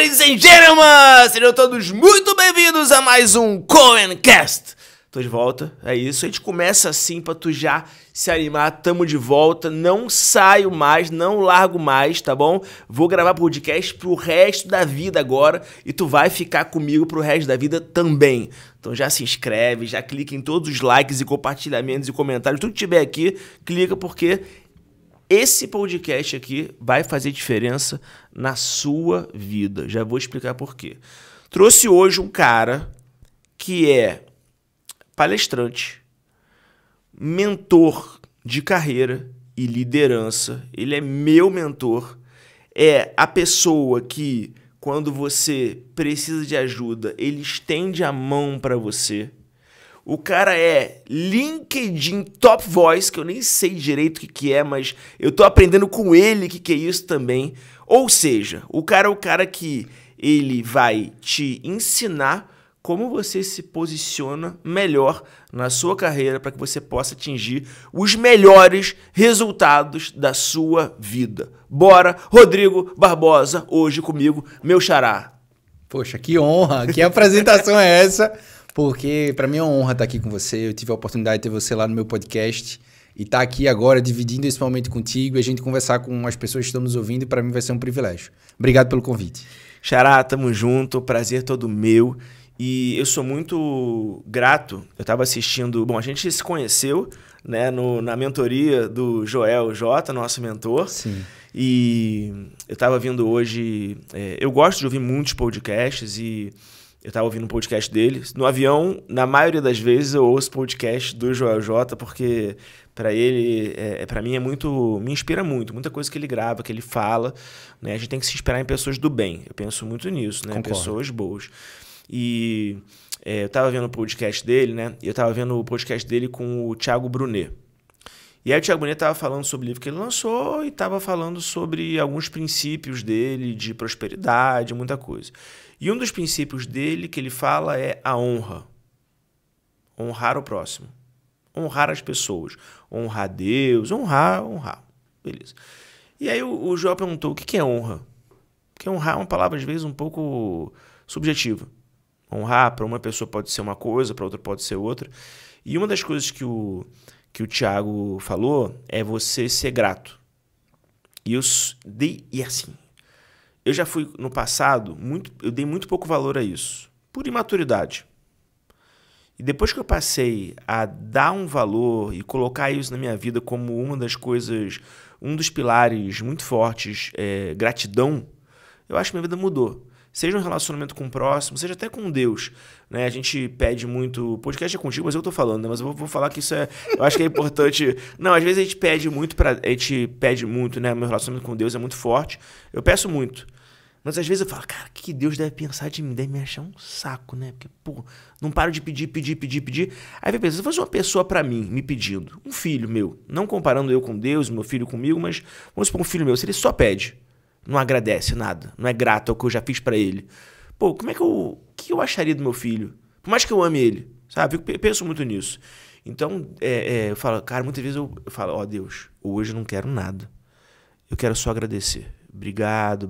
Ladies and gentlemen, sejam todos muito bem-vindos a mais um Coencast. Tô de volta, é isso. A gente começa assim pra tu já se animar. Tamo de volta, não saio mais, não largo mais, tá bom? Vou gravar podcast pro resto da vida agora e tu vai ficar comigo pro resto da vida também. Então já se inscreve, já clica em todos os likes e compartilhamentos e comentários. Tudo que tiver aqui, clica porque esse podcast aqui vai fazer diferença na sua vida. Já vou explicar por quê. Trouxe hoje um cara que é palestrante, mentor de carreira e liderança. Ele é meu mentor. É a pessoa que, quando você precisa de ajuda, ele estende a mão para você. O cara é LinkedIn Top Voice, que eu nem sei direito o que é, mas eu tô aprendendo com ele o que é isso também. Ou seja, o cara é o cara que ele vai te ensinar como você se posiciona melhor na sua carreira para que você possa atingir os melhores resultados da sua vida. Bora, Rodrigo Barbosa, hoje comigo, meu xará. Poxa, que honra, que apresentação é essa? Porque para mim é uma honra estar aqui com você. Eu tive a oportunidade de ter você lá no meu podcast e estar aqui agora dividindo esse momento contigo e a gente conversar com as pessoas que estão nos ouvindo, e para mim vai ser um privilégio. Obrigado pelo convite. Xará, tamo junto, prazer todo meu. E eu sou muito grato. Eu estava assistindo... Bom, a gente se conheceu, né, na mentoria do Joel J, nosso mentor. Sim. E eu estava vindo hoje... eu gosto de ouvir muitos podcasts e eu estava ouvindo um podcast dele. No avião, na maioria das vezes, eu ouço podcast do Joel J, porque para ele, para mim, me inspira muito. Muita coisa que ele grava, que ele fala, né? A gente tem que se inspirar em pessoas do bem. Eu penso muito nisso, né? Concordo. Pessoas boas. E eu estava vendo o podcast dele, né? E eu estava vendo o podcast dele com o Thiago Brunet. E aí o Thiago Brunet estava falando sobre o livro que ele lançou e estava falando sobre alguns princípios dele de prosperidade, muita coisa. E um dos princípios dele que ele fala é a honra. Honrar o próximo. Honrar as pessoas. Honrar Deus. Honrar. Beleza. E aí o João perguntou, o que é honra? Porque honrar é uma palavra, às vezes, um pouco subjetiva. Honrar para uma pessoa pode ser uma coisa, para outra pode ser outra. E uma das coisas que o Thiago falou é você ser grato. E assim, eu já fui no passado, eu dei muito pouco valor a isso, por imaturidade. E depois que eu passei a dar um valor e colocar isso na minha vida como uma das coisas, um dos pilares muito fortes, gratidão, eu acho que minha vida mudou. Seja um relacionamento com o próximo, seja até com Deus, né? A gente pede muito... O podcast é contigo, mas eu tô falando, né? Mas eu vou falar que isso eu acho que é importante. Não, às vezes a gente pede muito, né? Meu relacionamento com Deus é muito forte. Eu peço muito. Mas às vezes eu falo, cara, o que Deus deve pensar de mim? Deve me achar um saco, né? Porque, pô, não paro de pedir. Aí eu penso, se fosse uma pessoa pra mim, me pedindo, um filho meu, não comparando eu com Deus, meu filho comigo, mas vamos supor um filho meu, se ele só pede, não agradece nada, não é grato ao que eu já fiz pra ele. Pô, o que eu acharia do meu filho? Por mais que eu ame ele, sabe? Eu penso muito nisso. Então, eu falo, cara, muitas vezes eu falo, ó, Deus, hoje eu não quero nada. Eu quero só agradecer. Obrigado.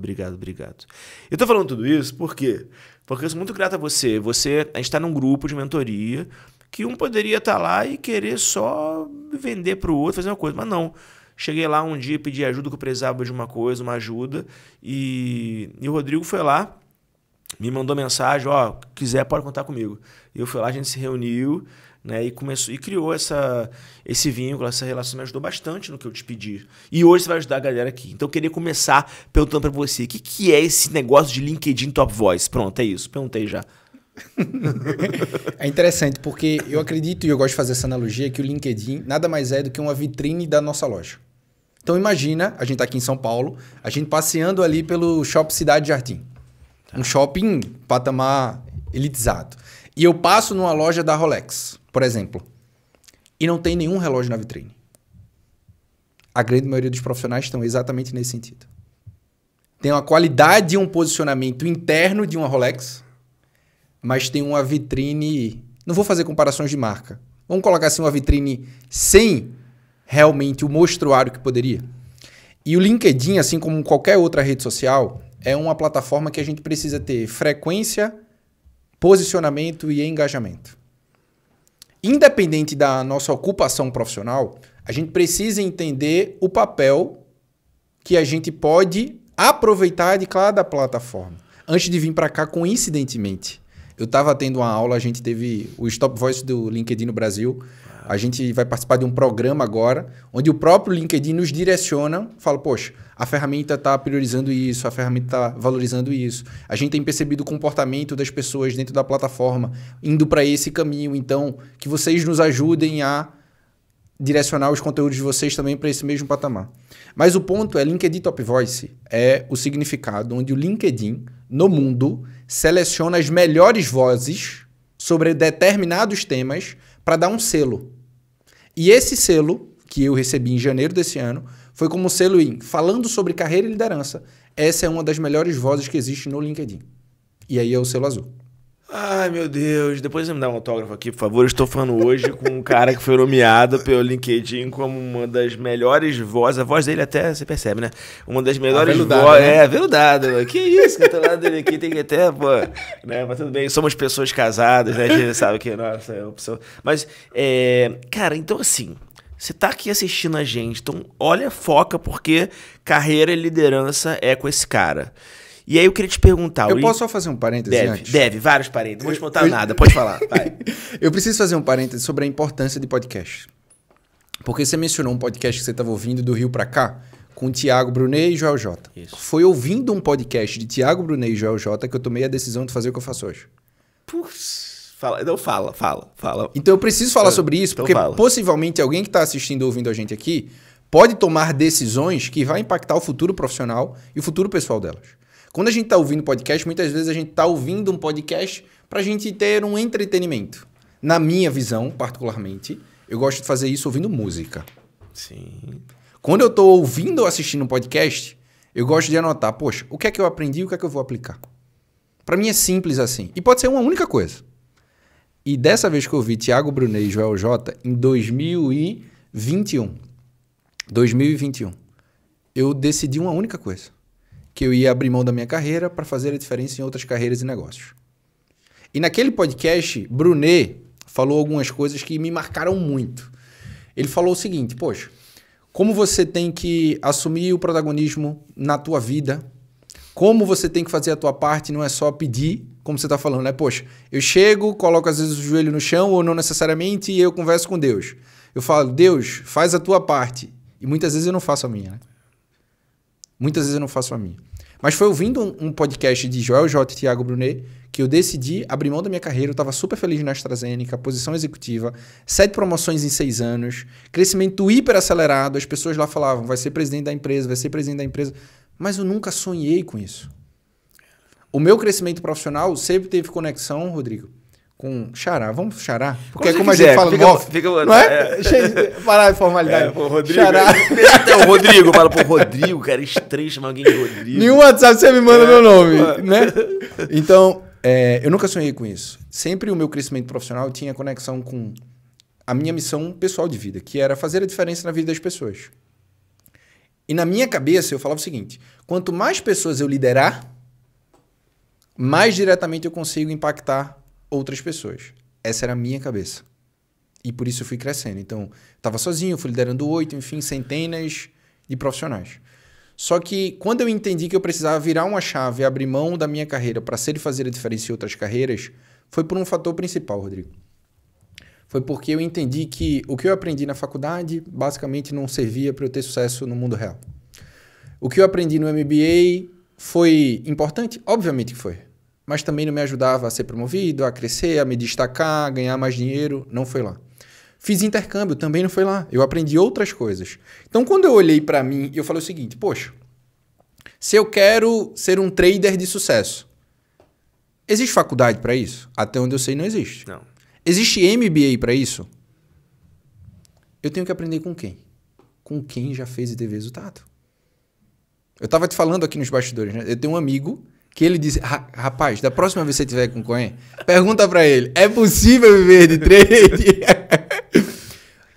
Eu tô falando tudo isso por quê? Porque eu sou muito grato a você. A gente tá num grupo de mentoria que um poderia estar lá e querer só vender pro outro, fazer uma coisa, mas não. Cheguei lá um dia, pedi ajuda, que eu precisava de uma coisa, uma ajuda, e o Rodrigo foi lá, me mandou mensagem, ó, quiser pode contar comigo. E eu fui lá, a gente se reuniu, né, e criou esse vínculo, essa relação, me ajudou bastante no que eu te pedi. E hoje você vai ajudar a galera aqui. Então eu queria começar perguntando para você, o que é esse negócio de LinkedIn Top Voice? Pronto, é isso, perguntei já. É interessante, porque eu acredito, e eu gosto de fazer essa analogia, que o LinkedIn nada mais é do que uma vitrine da nossa loja. Então imagina, a gente tá aqui em São Paulo, a gente passeando ali pelo Shopping Cidade Jardim. Um shopping patamar elitizado. E eu passo numa loja da Rolex, por exemplo, e não tem nenhum relógio na vitrine. A grande maioria dos profissionais estão exatamente nesse sentido. Tem uma qualidade e um posicionamento interno de uma Rolex, mas tem uma vitrine... Não vou fazer comparações de marca. Vamos colocar assim uma vitrine sem realmente o mostruário que poderia. E o LinkedIn, assim como qualquer outra rede social, é uma plataforma que a gente precisa ter frequência, posicionamento e engajamento. Independente da nossa ocupação profissional, a gente precisa entender o papel que a gente pode aproveitar de cada plataforma. Antes de vir para cá, coincidentemente, eu estava tendo uma aula, a gente teve o Stop Voice do LinkedIn no Brasil. A gente vai participar de um programa agora, onde o próprio LinkedIn nos direciona, fala, poxa, a ferramenta está priorizando isso, a ferramenta está valorizando isso. A gente tem percebido o comportamento das pessoas dentro da plataforma, indo para esse caminho. Então, que vocês nos ajudem a direcionar os conteúdos de vocês também para esse mesmo patamar. Mas o ponto é, LinkedIn Top Voice é o significado onde o LinkedIn, no mundo, seleciona as melhores vozes sobre determinados temas para dar um selo. E esse selo, que eu recebi em janeiro desse ano, foi como selo falando sobre carreira e liderança. Essa é uma das melhores vozes que existe no LinkedIn. E aí é o selo azul. Ai, meu Deus. Depois você me dá um autógrafo aqui, por favor. Eu estou falando hoje com um cara que foi nomeado pelo LinkedIn como uma das melhores vozes. A voz dele até, você percebe, né? Uma das melhores vozes. Né? É, veludada. Que isso, que eu tô lá dele aqui, tem que até, pô. Né? Mas tudo bem, somos pessoas casadas, né? A gente sabe que, nossa, é opção. Mas, cara, então assim, você tá aqui assistindo a gente, então olha, foca, porque carreira e liderança é com esse cara. E aí eu queria te perguntar... Eu posso só fazer um parêntese antes? Deve, vários parênteses. Não vou te contar nada, pode falar. Vai. Eu preciso fazer um parêntese sobre a importância de podcast. Porque você mencionou um podcast que você estava ouvindo do Rio para cá, com o Thiago Brunet e Joel J. Isso. Foi ouvindo um podcast de Thiago Brunet e Joel J que eu tomei a decisão de fazer o que eu faço hoje. Putz, fala. Então eu preciso falar sobre isso, então porque fala. Possivelmente alguém que está assistindo ou ouvindo a gente aqui pode tomar decisões que vão impactar o futuro profissional e o futuro pessoal delas. Quando a gente está ouvindo podcast, muitas vezes a gente está ouvindo um podcast para a gente ter um entretenimento. Na minha visão, particularmente, eu gosto de fazer isso ouvindo música. Sim. Quando eu estou ouvindo ou assistindo um podcast, eu gosto de anotar, poxa, o que é que eu aprendi e o que é que eu vou aplicar? Para mim é simples assim. E pode ser uma única coisa. E dessa vez que eu ouvi Thiago Brunet e Joel J, em 2021, eu decidi uma única coisa. Que eu ia abrir mão da minha carreira para fazer a diferença em outras carreiras e negócios. E naquele podcast, Brunet falou algumas coisas que me marcaram muito. Ele falou o seguinte, poxa, como você tem que assumir o protagonismo na tua vida, como você tem que fazer a tua parte, não é só pedir, como você está falando, né? Poxa, eu chego, coloco às vezes o joelho no chão, ou não necessariamente, e eu converso com Deus. Eu falo, Deus, faz a tua parte. E muitas vezes eu não faço a minha, né? Muitas vezes eu não faço a minha. Mas foi ouvindo um podcast de Joel J e Thiago Brunet que eu decidi abrir mão da minha carreira. Eu estava super feliz na AstraZeneca, posição executiva, 7 promoções em 6 anos, crescimento hiper acelerado. As pessoas lá falavam, vai ser presidente da empresa, vai ser presidente da empresa. Mas eu nunca sonhei com isso. O meu crescimento profissional sempre teve conexão, Rodrigo, com xará. Vamos pro xará? Porque é como a gente fala no off. Não é? Parar de formalidade. Pô, Rodrigo. Xará. Deixa até o Rodrigo. Fala, pô, Rodrigo, cara, estranho chamar alguém de Rodrigo. Nenhum WhatsApp você me manda meu nome, né? Então, eu nunca sonhei com isso. Sempre o meu crescimento profissional tinha conexão com a minha missão pessoal de vida, que era fazer a diferença na vida das pessoas. E na minha cabeça eu falava o seguinte, quanto mais pessoas eu liderar, mais diretamente eu consigo impactar outras pessoas. Essa era a minha cabeça. E por isso eu fui crescendo. Então, estava sozinho, fui liderando 8, enfim, centenas de profissionais. Só que quando eu entendi que eu precisava virar uma chave e abrir mão da minha carreira para ser e fazer a diferença em outras carreiras, foi por um fator principal, Rodrigo. Foi porque eu entendi que o que eu aprendi na faculdade basicamente não servia para eu ter sucesso no mundo real. O que eu aprendi no MBA foi importante? Obviamente que foi. Mas também não me ajudava a ser promovido, a crescer, a me destacar, a ganhar mais dinheiro. Não foi lá. Fiz intercâmbio, também não foi lá. Eu aprendi outras coisas. Então, quando eu olhei para mim, eu falei o seguinte, poxa, se eu quero ser um trader de sucesso, existe faculdade para isso? Até onde eu sei, não existe. Não. Existe MBA para isso? Eu tenho que aprender com quem? Com quem já fez e teve resultado. Eu estava te falando aqui nos bastidores, né? Eu tenho um amigo que ele disse, rapaz, da próxima vez que você tiver com Coen, pergunta para ele, é possível viver de trade?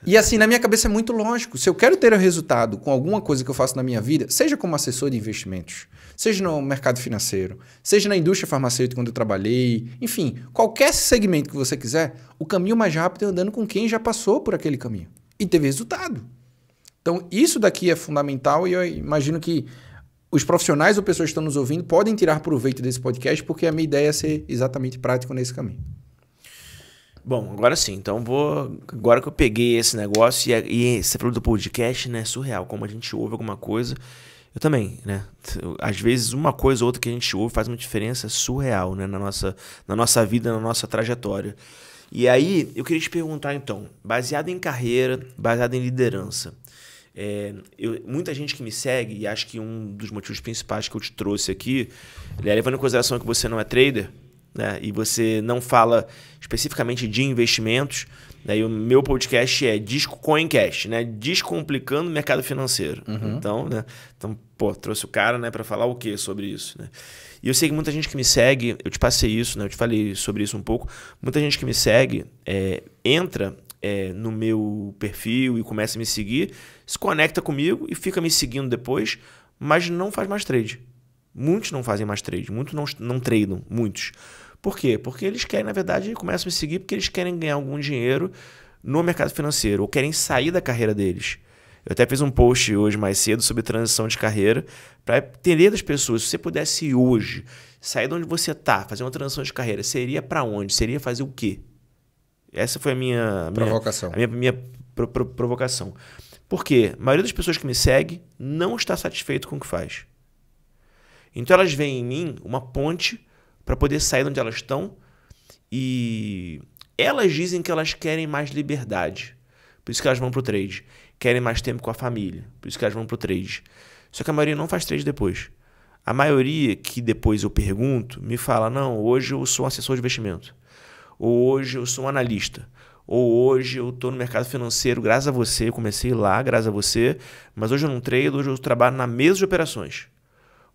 E assim, na minha cabeça é muito lógico. Se eu quero ter resultado com alguma coisa que eu faço na minha vida, seja como assessor de investimentos, seja no mercado financeiro, seja na indústria farmacêutica quando eu trabalhei, enfim, qualquer segmento que você quiser, o caminho mais rápido é andando com quem já passou por aquele caminho e teve resultado. Então, isso daqui é fundamental e eu imagino que os profissionais ou pessoas que estão nos ouvindo podem tirar proveito desse podcast, porque a minha ideia é ser exatamente prático nesse caminho. Bom, agora sim. Então agora que eu peguei esse negócio e você falou do podcast, né? Surreal. Como a gente ouve alguma coisa. Eu também, né? Às vezes uma coisa ou outra que a gente ouve faz uma diferença surreal, né? Na nossa vida, na nossa trajetória. E aí, eu queria te perguntar então, baseado em carreira, baseado em liderança. Muita gente que me segue, e acho que um dos motivos principais que eu te trouxe aqui, levando em consideração que você não é trader, né, e você não fala especificamente de investimentos, né, e o meu podcast é Disco Coincast, né, Descomplicando o Mercado Financeiro. Então, né, trouxe o cara, né, para falar o quê sobre isso, né? E eu sei que muita gente que me segue, eu te passei isso, né, eu te falei sobre isso um pouco, muita gente que me segue entra no meu perfil e começa a me seguir, se conecta comigo e fica me seguindo depois, mas não faz mais trade. Muitos não fazem mais trade, muitos não tradam, muitos. Por quê? Porque eles querem, na verdade, começam a me seguir porque eles querem ganhar algum dinheiro no mercado financeiro ou querem sair da carreira deles. Eu até fiz um post hoje mais cedo sobre transição de carreira para entender das pessoas. Se você pudesse hoje sair de onde você está, fazer uma transição de carreira, seria para onde? Seria fazer o quê? Essa foi a minha provocação. Minha provocação. Por quê? A maioria das pessoas que me segue não está satisfeito com o que faz. Então elas veem em mim uma ponte para poder sair de onde elas estão e elas dizem que elas querem mais liberdade. Por isso que elas vão para o trade. Querem mais tempo com a família. Por isso que elas vão para o trade. Só que a maioria não faz trade depois. A maioria que depois eu pergunto me fala, não, hoje eu sou um assessor de investimento. Ou hoje eu sou um analista. Ou hoje eu estou no mercado financeiro, graças a você, eu comecei lá, graças a você, mas hoje eu não trado, hoje eu trabalho na mesa de operações.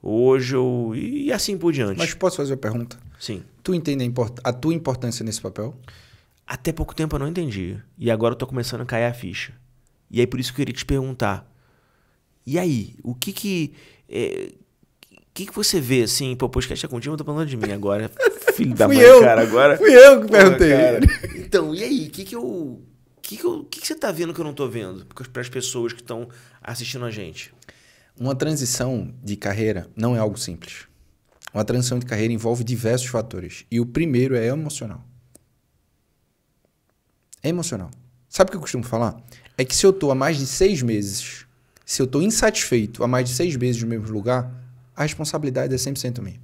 Hoje eu... E assim por diante. Mas posso fazer uma pergunta? Sim. Tu entende a tua importância nesse papel? Até pouco tempo eu não entendi. E agora eu estou começando a cair a ficha. E aí por isso que eu queria te perguntar. E aí, o que você vê assim? Pô, o podcast é contigo, eu tô falando de mim agora. Filho da mãe, cara, agora. Fui eu que perguntei. Cara. Então, e aí, o que você tá vendo que eu não tô vendo? Para as pessoas que estão assistindo a gente. Uma transição de carreira não é algo simples. Uma transição de carreira envolve diversos fatores. E o primeiro é emocional. É emocional. Sabe o que eu costumo falar? É que se eu tô há mais de 6 meses, se eu tô insatisfeito há mais de 6 meses no mesmo lugar, a responsabilidade é 100% minha.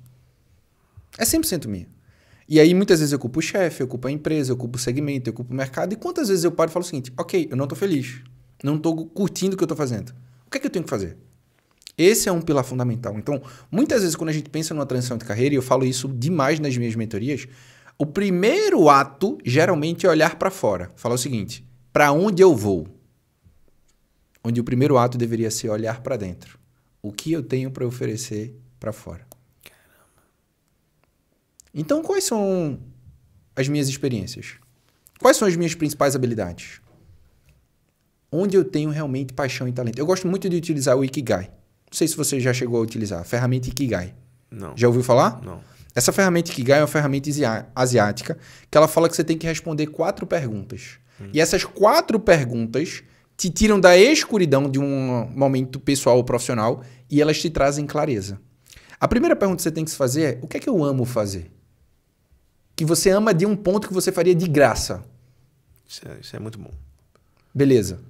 É 100% minha. E aí, muitas vezes eu culpo o chefe, eu culpo a empresa, eu culpo o segmento, eu culpo o mercado. E quantas vezes eu paro e falo o seguinte, ok, eu não tô feliz, não tô curtindo o que eu tô fazendo. O que é que eu tenho que fazer? Esse é um pilar fundamental. Então, muitas vezes quando a gente pensa numa transição de carreira, e eu falo isso demais nas minhas mentorias, o primeiro ato, geralmente, é olhar para fora. Falar o seguinte, para onde eu vou? Onde o primeiro ato deveria ser olhar para dentro. O que eu tenho para oferecer para fora? Caramba. Então, quais são as minhas experiências? Quais são as minhas principais habilidades? Onde eu tenho realmente paixão e talento? Eu gosto muito de utilizar o Ikigai. Não sei se você já chegou a utilizar a ferramenta Ikigai. Não. Já ouviu falar? Não. Essa ferramenta Ikigai é uma ferramenta asiática que ela fala que você tem que responder 4 perguntas. E essas 4 perguntas te tiram da escuridão de um momento pessoal ou profissional e elas te trazem clareza. A primeira pergunta que você tem que se fazer é: o que é que eu amo fazer? Que você ama de um ponto que você faria de graça. Isso é muito bom. Beleza.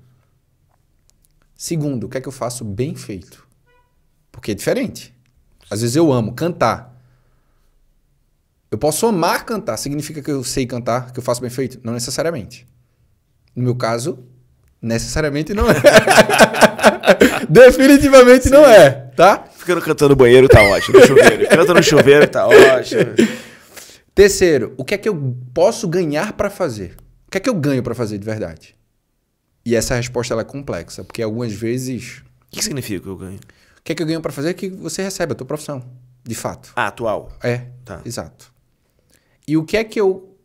Segundo, o que é que eu faço bem feito? Porque é diferente. Às vezes eu amo cantar. Eu posso amar cantar. Significa que eu sei cantar, que eu faço bem feito? Não necessariamente. No meu caso, necessariamente não é. Definitivamente não é, tá? Ficando cantando no banheiro tá ótimo. No chuveiro. Canta no chuveiro tá ótimo. Terceiro, o que é que eu posso ganhar para fazer? O que é que eu ganho para fazer de verdade? E essa resposta ela é complexa, porque algumas vezes... O que significa que eu ganho? O que é que eu ganho para fazer é que você recebe a tua profissão, de fato. Ah, atual. É, tá. Exato. E o que é que eu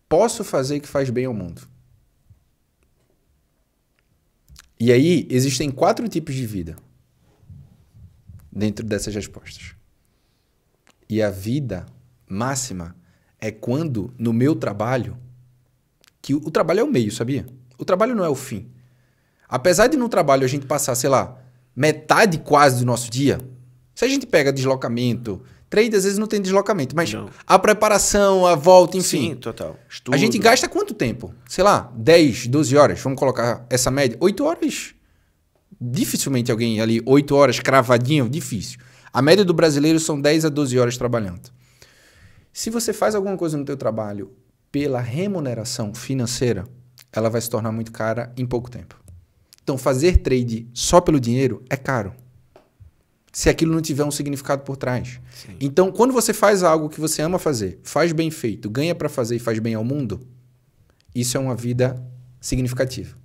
posso fazer que faz bem ao mundo? E aí, existem 4 tipos de vida dentro dessas respostas. E a vida máxima é quando, no meu trabalho, que o trabalho é o meio, sabia? O trabalho não é o fim. Apesar de no trabalho a gente passar, sei lá, metade quase do nosso dia, se a gente pega deslocamento, trade às vezes não tem deslocamento, mas Não. a preparação, a volta, enfim. Sim, total. Estudo. A gente gasta quanto tempo? Sei lá, 10, 12 horas. Vamos colocar essa média. 8 horas. Dificilmente alguém ali, 8 horas cravadinho, difícil. A média do brasileiro são 10 a 12 horas trabalhando. Se você faz alguma coisa no teu trabalho pela remuneração financeira, ela vai se tornar muito cara em pouco tempo. Então, fazer trade só pelo dinheiro é caro. Se aquilo não tiver um significado por trás. Sim. Então, quando você faz algo que você ama fazer, faz bem feito, ganha para fazer e faz bem ao mundo, isso é uma vida significativa.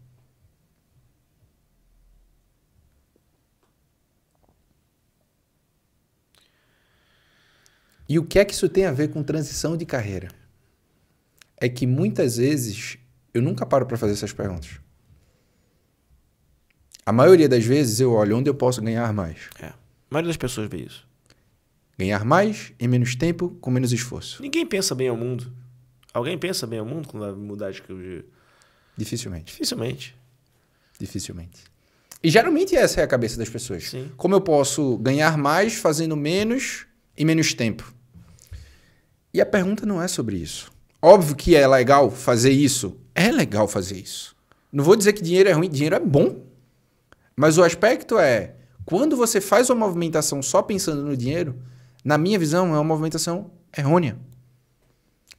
E o que é que isso tem a ver com transição de carreira? É que muitas vezes eu nunca paro para fazer essas perguntas. A maioria das vezes eu olho onde eu posso ganhar mais. É. A maioria das pessoas vê isso. Ganhar mais em menos tempo, com menos esforço. Ninguém pensa bem ao mundo. Alguém pensa bem ao mundo quando vai mudar de... Dificilmente. Dificilmente. Dificilmente. E geralmente essa é a cabeça das pessoas. Sim. Como eu posso ganhar mais fazendo menos em menos tempo? E a pergunta não é sobre isso. Óbvio que é legal fazer isso. É legal fazer isso. Não vou dizer que dinheiro é ruim. Dinheiro é bom. Mas o aspecto é, quando você faz uma movimentação só pensando no dinheiro, na minha visão, é uma movimentação errônea.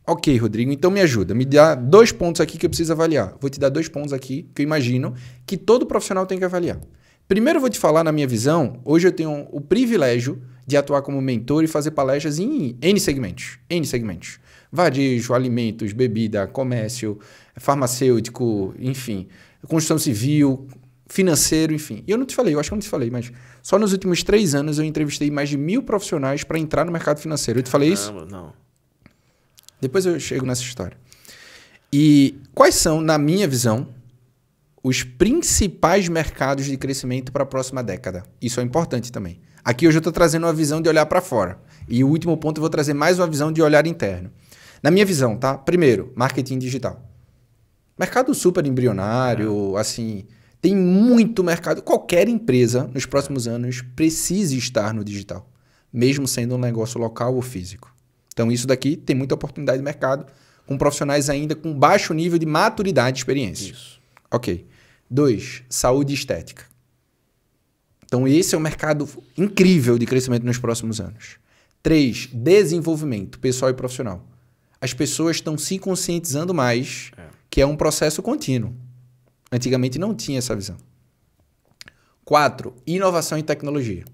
Ok, Rodrigo, então me ajuda. Me dá 2 pontos aqui que eu preciso avaliar. Vou te dar 2 pontos aqui que eu imagino que todo profissional tem que avaliar. Primeiro eu vou te falar, na minha visão, hoje eu tenho o privilégio de atuar como mentor e fazer palestras em N segmentos. N segmentos. Varejo, alimentos, bebida, comércio, farmacêutico, enfim, construção civil, financeiro, enfim. E eu não te falei, eu acho que eu não te falei, mas só nos últimos 3 anos eu entrevistei mais de 1.000 profissionais para entrar no mercado financeiro. Eu te falei isso? Não. Depois eu chego nessa história. E quais são, na minha visão, os principais mercados de crescimento para a próxima década? Isso é importante também. Aqui hoje eu estou trazendo uma visão de olhar para fora. E o último ponto eu vou trazer mais uma visão de olhar interno. Na minha visão, tá? Primeiro, marketing digital. Mercado super embrionário, assim, tem muito mercado. Qualquer empresa nos próximos anos precisa estar no digital, mesmo sendo um negócio local ou físico. Então isso daqui tem muita oportunidade de mercado com profissionais ainda com baixo nível de maturidade e experiência. Isso. Ok. 2, saúde e estética. Então esse é um mercado incrível de crescimento nos próximos anos. 3, desenvolvimento pessoal e profissional. As pessoas estão se conscientizando mais que é um processo contínuo. Antigamente não tinha essa visão. 4, inovação e tecnologia.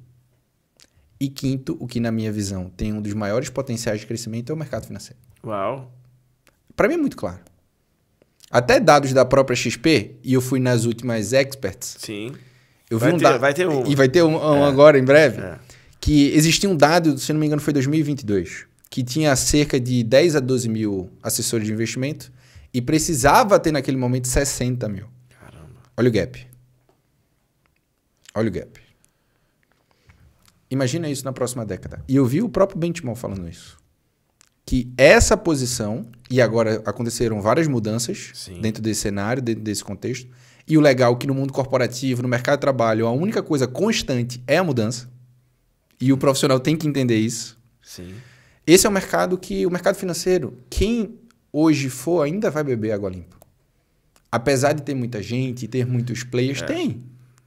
E 5º, o que na minha visão tem um dos maiores potenciais de crescimento é o mercado financeiro. Uau. Para mim é muito claro. Até dados da própria XP, e eu fui nas últimas experts. Sim. Eu vi Vai ter um. E vai ter um agora em breve. É. Que existia um dado, se não me engano foi 2022, que tinha cerca de 10 a 12 mil assessores de investimento e precisava ter naquele momento 60 mil. Caramba. Olha o gap. Olha o gap. Imagina isso na próxima década. E eu vi o próprio Benchimol falando isso. Que essa posição, e agora aconteceram várias mudanças dentro desse cenário, dentro desse contexto, e o legal é que no mundo corporativo, no mercado de trabalho, a única coisa constante é a mudança. E o profissional tem que entender isso. Sim. Esse é o mercado que, o mercado financeiro, quem hoje for ainda vai beber água limpa. Apesar de ter muita gente, ter muitos players, tem.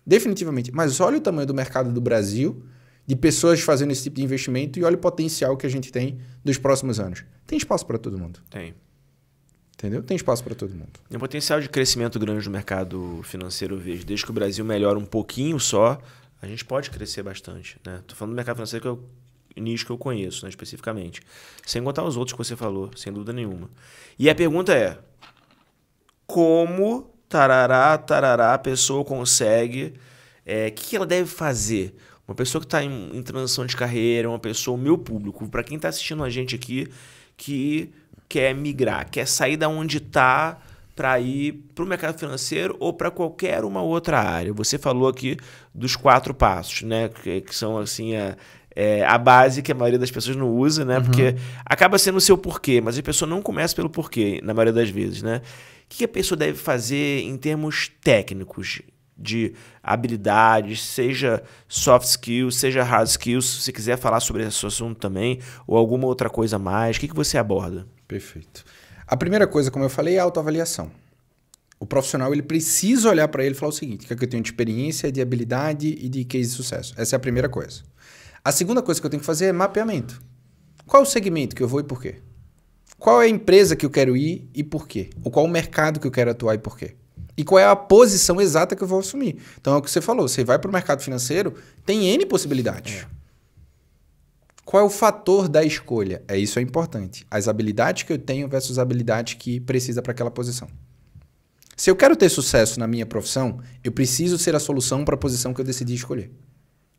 Definitivamente. Mas olha o tamanho do mercado do Brasil, de pessoas fazendo esse tipo de investimento e olha o potencial que a gente tem dos próximos anos. Tem espaço para todo mundo. Tem. Entendeu? Tem espaço para todo mundo. Tem um potencial de crescimento grande no mercado financeiro, eu vejo. Desde que o Brasil melhora um pouquinho só, a gente pode crescer bastante, né? Tô falando do mercado financeiro que é o nicho que eu conheço, né, especificamente. Sem contar os outros que você falou, sem dúvida nenhuma. E a pergunta é, como, tarará, a pessoa consegue... O que ela deve fazer? Uma pessoa que está em transição de carreira, uma pessoa, o meu público, para quem está assistindo a gente aqui, que quer migrar, quer sair da onde está para ir para o mercado financeiro ou para qualquer uma outra área? Você falou aqui dos 4 passos, né? Que são assim a base que a maioria das pessoas não usa, né? Porque acaba sendo o seu porquê, mas a pessoa não começa pelo porquê, na maioria das vezes, né? O que a pessoa deve fazer em termos técnicos, de habilidades, seja soft skills, seja hard skills, se você quiser falar sobre esse assunto também, ou alguma outra coisa a mais, o que você aborda? Perfeito. A primeira coisa, como eu falei, é a autoavaliação. O profissional ele precisa olhar para ele e falar o seguinte, que eu tenho de experiência, de habilidade e de case de sucesso. Essa é a primeira coisa. A segunda coisa que eu tenho que fazer é mapeamento. Qual é o segmento que eu vou e por quê? Qual é a empresa que eu quero ir e por quê? Ou qual é o mercado que eu quero atuar e por quê? E qual é a posição exata que eu vou assumir? Então é o que você falou, você vai para o mercado financeiro, tem N possibilidades. Qual é o fator da escolha? Isso é importante. As habilidades que eu tenho versus as habilidades que precisa para aquela posição. Se eu quero ter sucesso na minha profissão, eu preciso ser a solução para a posição que eu decidi escolher.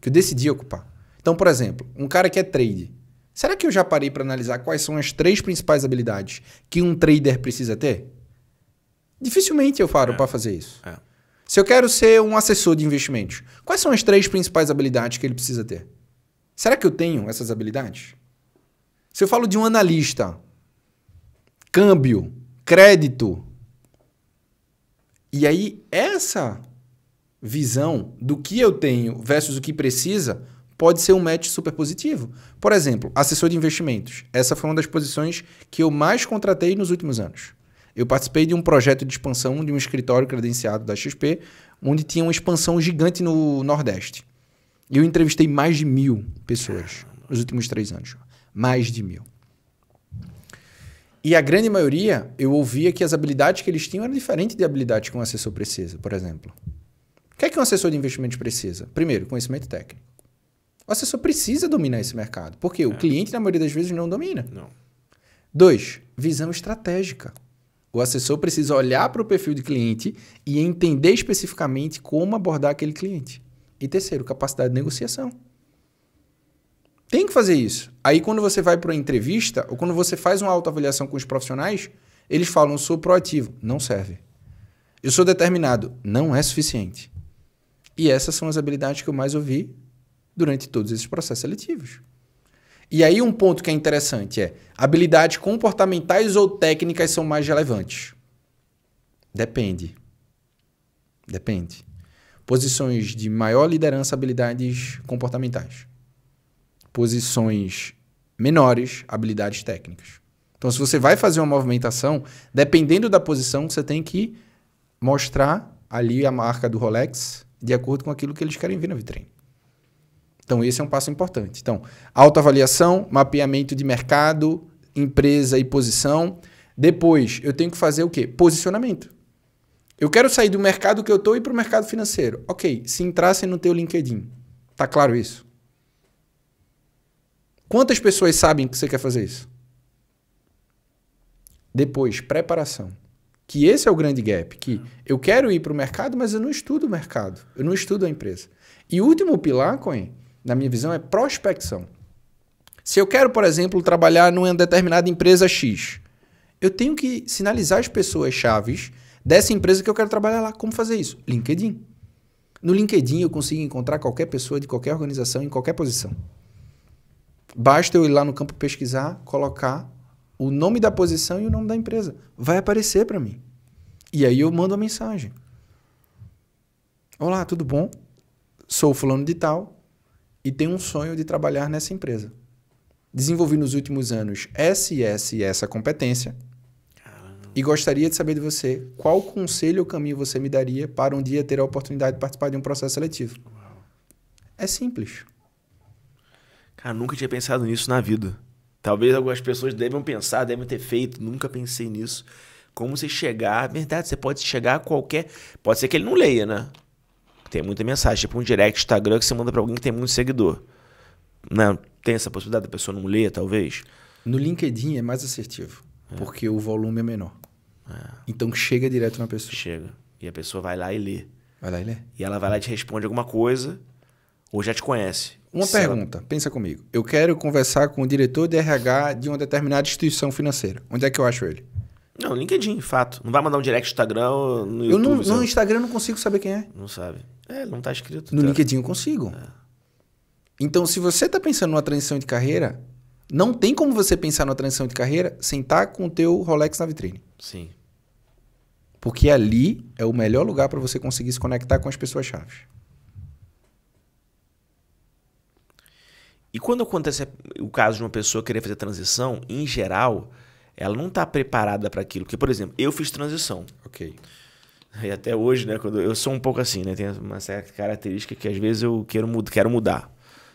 Que eu decidi ocupar. Então, por exemplo, um cara que é trade. Será que eu já parei para analisar quais são as 3 principais habilidades que um trader precisa ter? Dificilmente eu paro para fazer isso. Se eu quero ser um assessor de investimentos, quais são as 3 principais habilidades que ele precisa ter? Será que eu tenho essas habilidades? Se eu falo de um analista, câmbio, crédito, e aí essa visão do que eu tenho versus o que precisa pode ser um match super positivo. Por exemplo, assessor de investimentos. Essa foi uma das posições que eu mais contratei nos últimos anos. Eu participei de um projeto de expansão de um escritório credenciado da XP, onde tinha uma expansão gigante no Nordeste. E eu entrevistei mais de 1.000 pessoas nos últimos 3 anos. Mais de 1.000. E a grande maioria, eu ouvia que as habilidades que eles tinham eram diferentes de habilidades que um assessor precisa, por exemplo. O que é que um assessor de investimentos precisa? Primeiro, conhecimento técnico. O assessor precisa dominar esse mercado, porque o cliente, na maioria das vezes, não domina. Não. 2, visão estratégica. O assessor precisa olhar para o perfil de cliente e entender especificamente como abordar aquele cliente. E terceiro, capacidade de negociação. Tem que fazer isso. Aí quando você vai para uma entrevista ou quando você faz uma autoavaliação com os profissionais, eles falam, eu sou proativo. Não serve. Eu sou determinado. Não é suficiente. E essas são as habilidades que eu mais ouvi durante todos esses processos seletivos. E aí um ponto que é interessante é, habilidades comportamentais ou técnicas são mais relevantes? Depende. Depende. Posições de maior liderança, habilidades comportamentais. Posições menores, habilidades técnicas. Então, se você vai fazer uma movimentação, dependendo da posição, você tem que mostrar ali a marca do Rolex de acordo com aquilo que eles querem ver na vitrine. Então, esse é um passo importante. Então, autoavaliação, mapeamento de mercado, empresa e posição. Depois, eu tenho que fazer o quê? Posicionamento. Eu quero sair do mercado que eu estou e ir para o mercado financeiro. Ok, se entrassem no teu LinkedIn. Tá claro isso? Quantas pessoas sabem que você quer fazer isso? Depois, preparação. Que esse é o grande gap. Que eu quero ir para o mercado, mas eu não estudo o mercado. Eu não estudo a empresa. E o último pilar, Coen, na minha visão, é prospecção. Se eu quero, por exemplo, trabalhar numa determinada empresa X, eu tenho que sinalizar as pessoas chaves dessa empresa que eu quero trabalhar lá. Como fazer isso? LinkedIn. No LinkedIn eu consigo encontrar qualquer pessoa de qualquer organização em qualquer posição. Basta eu ir lá no campo pesquisar, colocar o nome da posição e o nome da empresa. Vai aparecer para mim. E aí eu mando uma mensagem. Olá, tudo bom? Sou fulano de tal e tenho um sonho de trabalhar nessa empresa. Desenvolvi nos últimos anos essa competência. E gostaria de saber de você qual conselho ou caminho você me daria para um dia ter a oportunidade de participar de um processo seletivo. Uau. É simples. Cara, nunca tinha pensado nisso na vida. Talvez algumas pessoas devem pensar, devem ter feito. Nunca pensei nisso. Como você chegar... Verdade, você pode chegar a qualquer... Pode ser que ele não leia, né? Tem muita mensagem. Tipo um direct Instagram que você manda para alguém que tem muito seguidor. Não, tem essa possibilidade da pessoa não ler, talvez? No LinkedIn é mais assertivo. Porque o volume é menor. Então chega direto na pessoa. Chega. E a pessoa vai lá e lê. Vai lá e lê. E ela vai lá e te responde alguma coisa ou já te conhece. Uma pergunta, pensa comigo. Eu quero conversar com o diretor de RH de uma determinada instituição financeira. Onde é que eu acho ele? Não, LinkedIn, fato. Não vai mandar um direct no Instagram ou no Eu YouTube. no Instagram eu não consigo saber quem é. Não sabe. Não tá escrito. No LinkedIn eu consigo. Então, se você está pensando numa transição de carreira, não tem como você pensar numa transição de carreira sem estar com o teu Rolex na vitrine. Sim. Porque ali é o melhor lugar para você conseguir se conectar com as pessoas-chave. E quando acontece o caso de uma pessoa querer fazer transição, em geral, ela não está preparada para aquilo. Porque, por exemplo, eu fiz transição. Ok. E até hoje, né? Quando eu sou um pouco assim, né? Tem uma certa característica que às vezes eu quero mudar.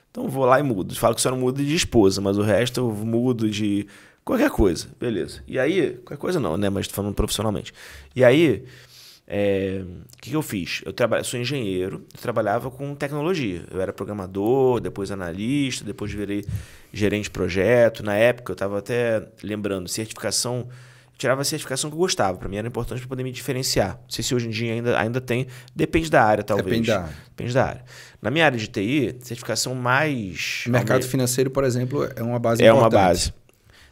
Então eu vou lá e mudo. Falo que só não mudo de esposa, mas o resto eu mudo de qualquer coisa. Beleza. E aí, qualquer coisa não, né? Mas tô falando profissionalmente. E aí, o que eu fiz? Eu sou engenheiro, eu trabalhava com tecnologia. Eu era programador, depois analista, depois virei gerente de projeto. Na época, eu estava até lembrando, certificação. Tirava a certificação que eu gostava. Para mim era importante para poder me diferenciar. Não sei se hoje em dia ainda tem. Depende da área, talvez. Depende da área. Na minha área de TI, certificação mais... O mercado financeiro, por exemplo, é uma base importante. É uma base.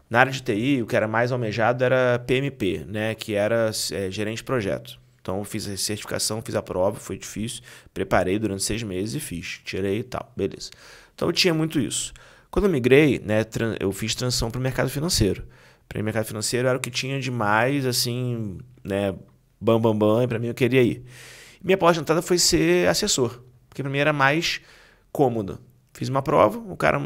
Na área de TI, o que era mais almejado era PMP, né? Que era gerente de projeto. Então, eu fiz a certificação, fiz a prova, foi difícil. Preparei durante 6 meses e fiz. Tirei e tal. Beleza. Então, eu tinha muito isso. Quando eu migrei, né, eu fiz transição para o mercado financeiro. Para mim, o mercado financeiro era o que tinha de mais, assim, né, e para mim eu queria ir. Minha porta de entrada foi ser assessor, porque para mim era mais cômodo. Fiz uma prova,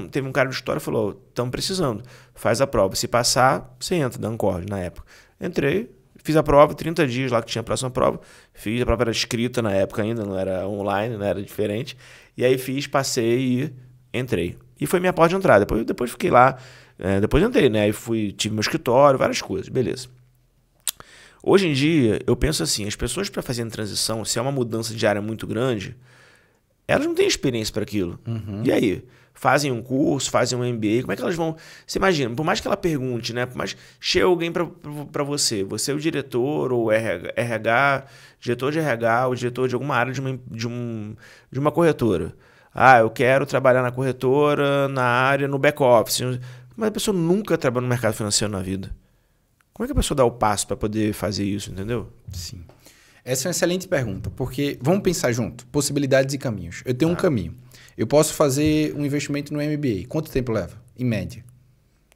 teve um cara de história e falou, estamos precisando, faz a prova. Se passar, você entra da Ancord na época. Entrei, fiz a prova, 30 dias lá que tinha a próxima prova. Fiz, a prova era escrita na época ainda, não era online, não era diferente. E aí fiz, passei e entrei. E foi minha porta de entrada. Depois fiquei lá. Depois entrei, né? Aí tive meu escritório, várias coisas, beleza. Hoje em dia, eu penso assim, as pessoas para fazerem transição, se é uma mudança de área muito grande, elas não têm experiência para aquilo. Uhum. E aí? Fazem um curso, fazem um MBA, como é que elas vão... Você imagina, por mais que ela pergunte, né? Por mais que chegue alguém para você é o diretor ou RH, diretor de RH, ou diretor de alguma área de uma corretora. Eu quero trabalhar na corretora, na área, no back-office. Mas a pessoa nunca trabalhou no mercado financeiro na vida. Como é que a pessoa dá o passo para poder fazer isso, entendeu? Sim. Essa é uma excelente pergunta, porque vamos pensar junto. Possibilidades e caminhos. Eu tenho um caminho. Eu posso fazer um investimento no MBA. Quanto tempo leva? Em média?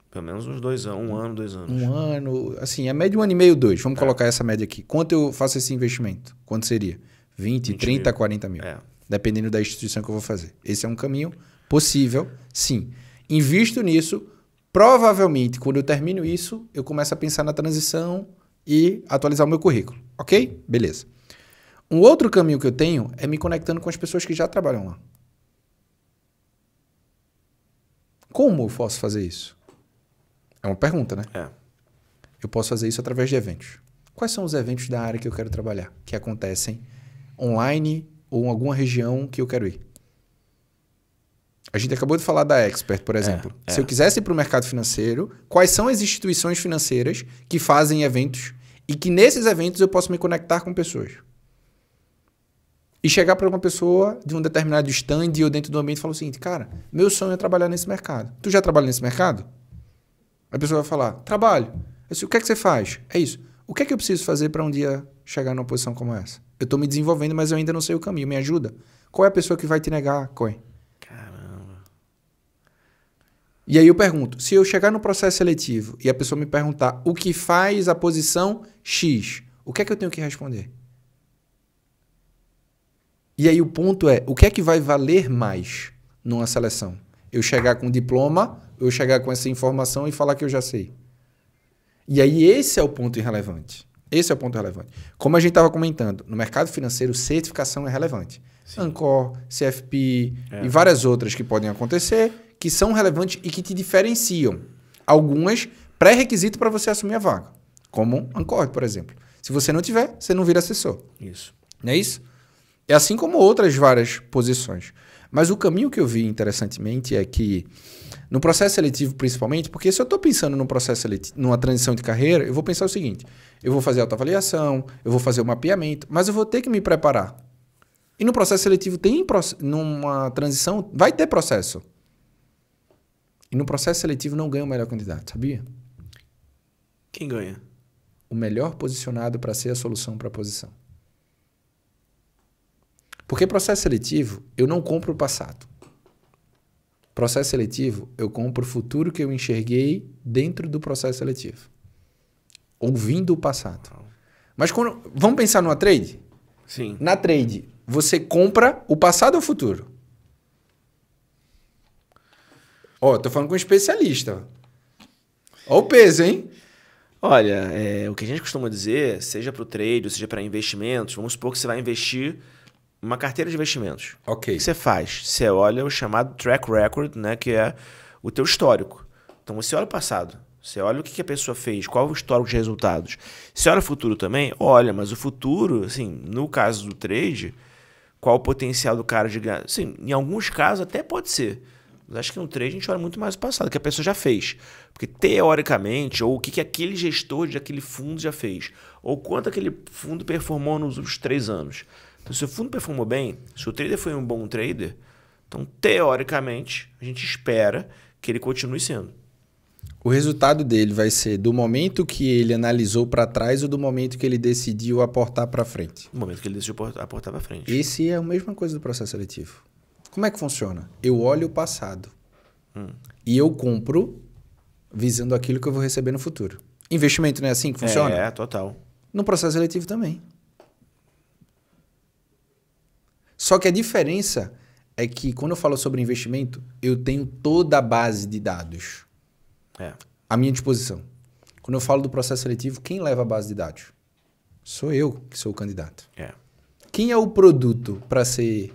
Pelo menos uns 2 anos. 1 ano, 2 anos. 1 ano. Assim, a média 1 ano e meio, 2. Vamos colocar essa média aqui. Quanto eu faço esse investimento? Quanto seria? 20 30, mil. 40 mil. Dependendo da instituição que eu vou fazer. Esse é um caminho possível, sim. Invisto nisso. Provavelmente, quando eu termino isso, eu começo a pensar na transição e atualizar o meu currículo. Ok? Beleza. Um outro caminho que eu tenho é me conectando com as pessoas que já trabalham lá. Como eu posso fazer isso? É uma pergunta, né? Eu posso fazer isso através de eventos. Quais são os eventos da área que eu quero trabalhar? Que acontecem online ou em alguma região que eu quero ir? A gente acabou de falar da Expert, por exemplo. Se eu quisesse ir para o mercado financeiro, quais são as instituições financeiras que fazem eventos e que nesses eventos eu posso me conectar com pessoas? E chegar para uma pessoa de um determinado stand ou dentro do ambiente e falar o seguinte, cara, meu sonho é trabalhar nesse mercado. Tu já trabalha nesse mercado? A pessoa vai falar, trabalho. Eu disse, o que é que você faz? É isso. O que é que eu preciso fazer para um dia chegar numa posição como essa? Eu estou me desenvolvendo, mas eu ainda não sei o caminho. Me ajuda? Qual é a pessoa que vai te negar, Coen? E aí eu pergunto, se eu chegar no processo seletivo e a pessoa me perguntar o que faz a posição X, o que é que eu tenho que responder? E aí o ponto é, o que é que vai valer mais numa seleção? Eu chegar com diploma, eu chegar com essa informação e falar que eu já sei. E aí esse é o ponto irrelevante. Esse é o ponto relevante. Como a gente estava comentando, no mercado financeiro, certificação é relevante. Sim. Ancor, CFP e várias outras que podem acontecer, que são relevantes e que te diferenciam. Algumas pré-requisito para você assumir a vaga. Como Ancor, por exemplo. Se você não tiver, você não vira assessor. Isso. Não é isso? É assim como outras várias posições. Mas o caminho que eu vi interessantemente é que no processo seletivo, principalmente, porque se eu estou pensando num processo seletivo, numa transição de carreira, eu vou pensar o seguinte, eu vou fazer autoavaliação, eu vou fazer o mapeamento, mas eu vou ter que me preparar. E no processo seletivo, numa transição, vai ter processo. E no processo seletivo não ganha o melhor candidato, sabia? Quem ganha? o melhor posicionado para ser a solução para a posição. Porque processo seletivo, eu não compro o passado. Processo seletivo, eu compro o futuro que eu enxerguei dentro do processo seletivo. Ouvindo o passado. Mas vamos pensar numa trade? Sim. Na trade, você compra o passado ou o futuro? Ó, tô falando com um especialista. Ó o peso, hein? Olha, o que a gente costuma dizer, seja para o trade, ou seja para investimentos, vamos supor que você vai investir uma carteira de investimentos. Ok. O que você faz? Você olha o chamado track record, né, que é o teu histórico. Então você olha o passado, você olha o que a pessoa fez, qual é o histórico de resultados. Você olha o futuro também? Olha, mas o futuro, assim, no caso do trade, qual o potencial do cara de ganhar? Sim, em alguns casos até pode ser. Mas acho que no trade a gente olha muito mais o passado, que a pessoa já fez. Porque teoricamente, ou o que aquele gestor de aquele fundo já fez, ou quanto aquele fundo performou nos últimos 3 anos. Então, se o fundo performou bem, se o trader foi um bom trader, então, teoricamente, a gente espera que ele continue sendo. O resultado dele vai ser do momento que ele analisou para trás ou do momento que ele decidiu aportar para frente? No momento que ele decidiu aportar para frente. Esse é a mesma coisa do processo seletivo. Como é que funciona? Eu olho o passado e eu compro visando aquilo que eu vou receber no futuro. Investimento não é assim que funciona? É, total. No processo seletivo também. Só que a diferença é que quando eu falo sobre investimento, eu tenho toda a base de dados à minha disposição. Quando eu falo do processo seletivo, quem leva a base de dados? Sou eu, que sou o candidato. Quem é o produto para ser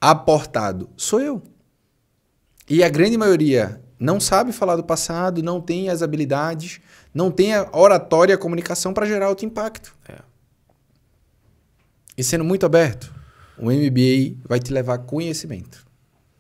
aportado? Sou eu. E a grande maioria não sabe falar do passado, não tem as habilidades, não tem a oratória e a comunicação para gerar alto impacto. E sendo muito aberto, o MBA vai te levar a conhecimento.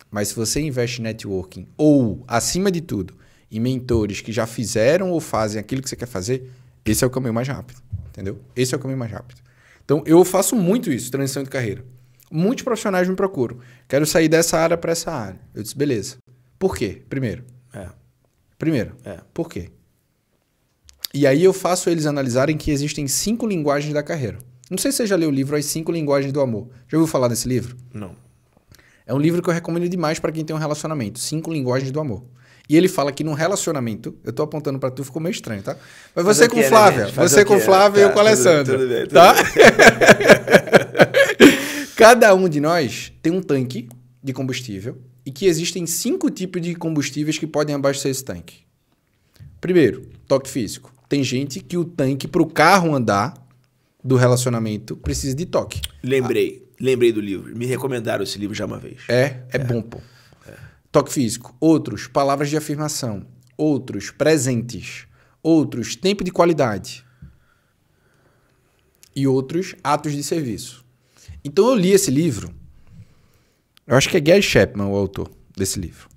Mas se você investe em networking ou, acima de tudo, em mentores que já fizeram ou fazem aquilo que você quer fazer, esse é o caminho mais rápido. Entendeu? Esse é o caminho mais rápido. Então, eu faço muito isso, transição de carreira. Muitos profissionais me procuram. Quero sair dessa área para essa área. Eu disse, beleza. Por quê? Primeiro. Por quê? E aí eu faço eles analisarem que existem 5 linguagens da carreira. Não sei se você já leu o livro As 5 Linguagens do Amor. Já ouviu falar desse livro? Não. É um livro que eu recomendo demais para quem tem um relacionamento. 5 Linguagens do Amor. E ele fala que num relacionamento... Eu tô apontando para tu, ficou meio estranho, tá? Mas você com Flávia. Você com Flávia e eu com Alessandra. Tudo bem. Tá? Cada um de nós tem um tanque de combustível e que existem 5 tipos de combustíveis que podem abastecer esse tanque. Primeiro, toque físico. Tem gente que o tanque para o carro andar do relacionamento precisa de toque. Lembrei do livro. Me recomendaram esse livro já uma vez. É bom, pô. Toque físico. Outros, palavras de afirmação. Outros, presentes. Outros, tempo de qualidade. E outros, atos de serviço. Então eu li esse livro. Eu acho que é Gary Chapman o autor desse livro.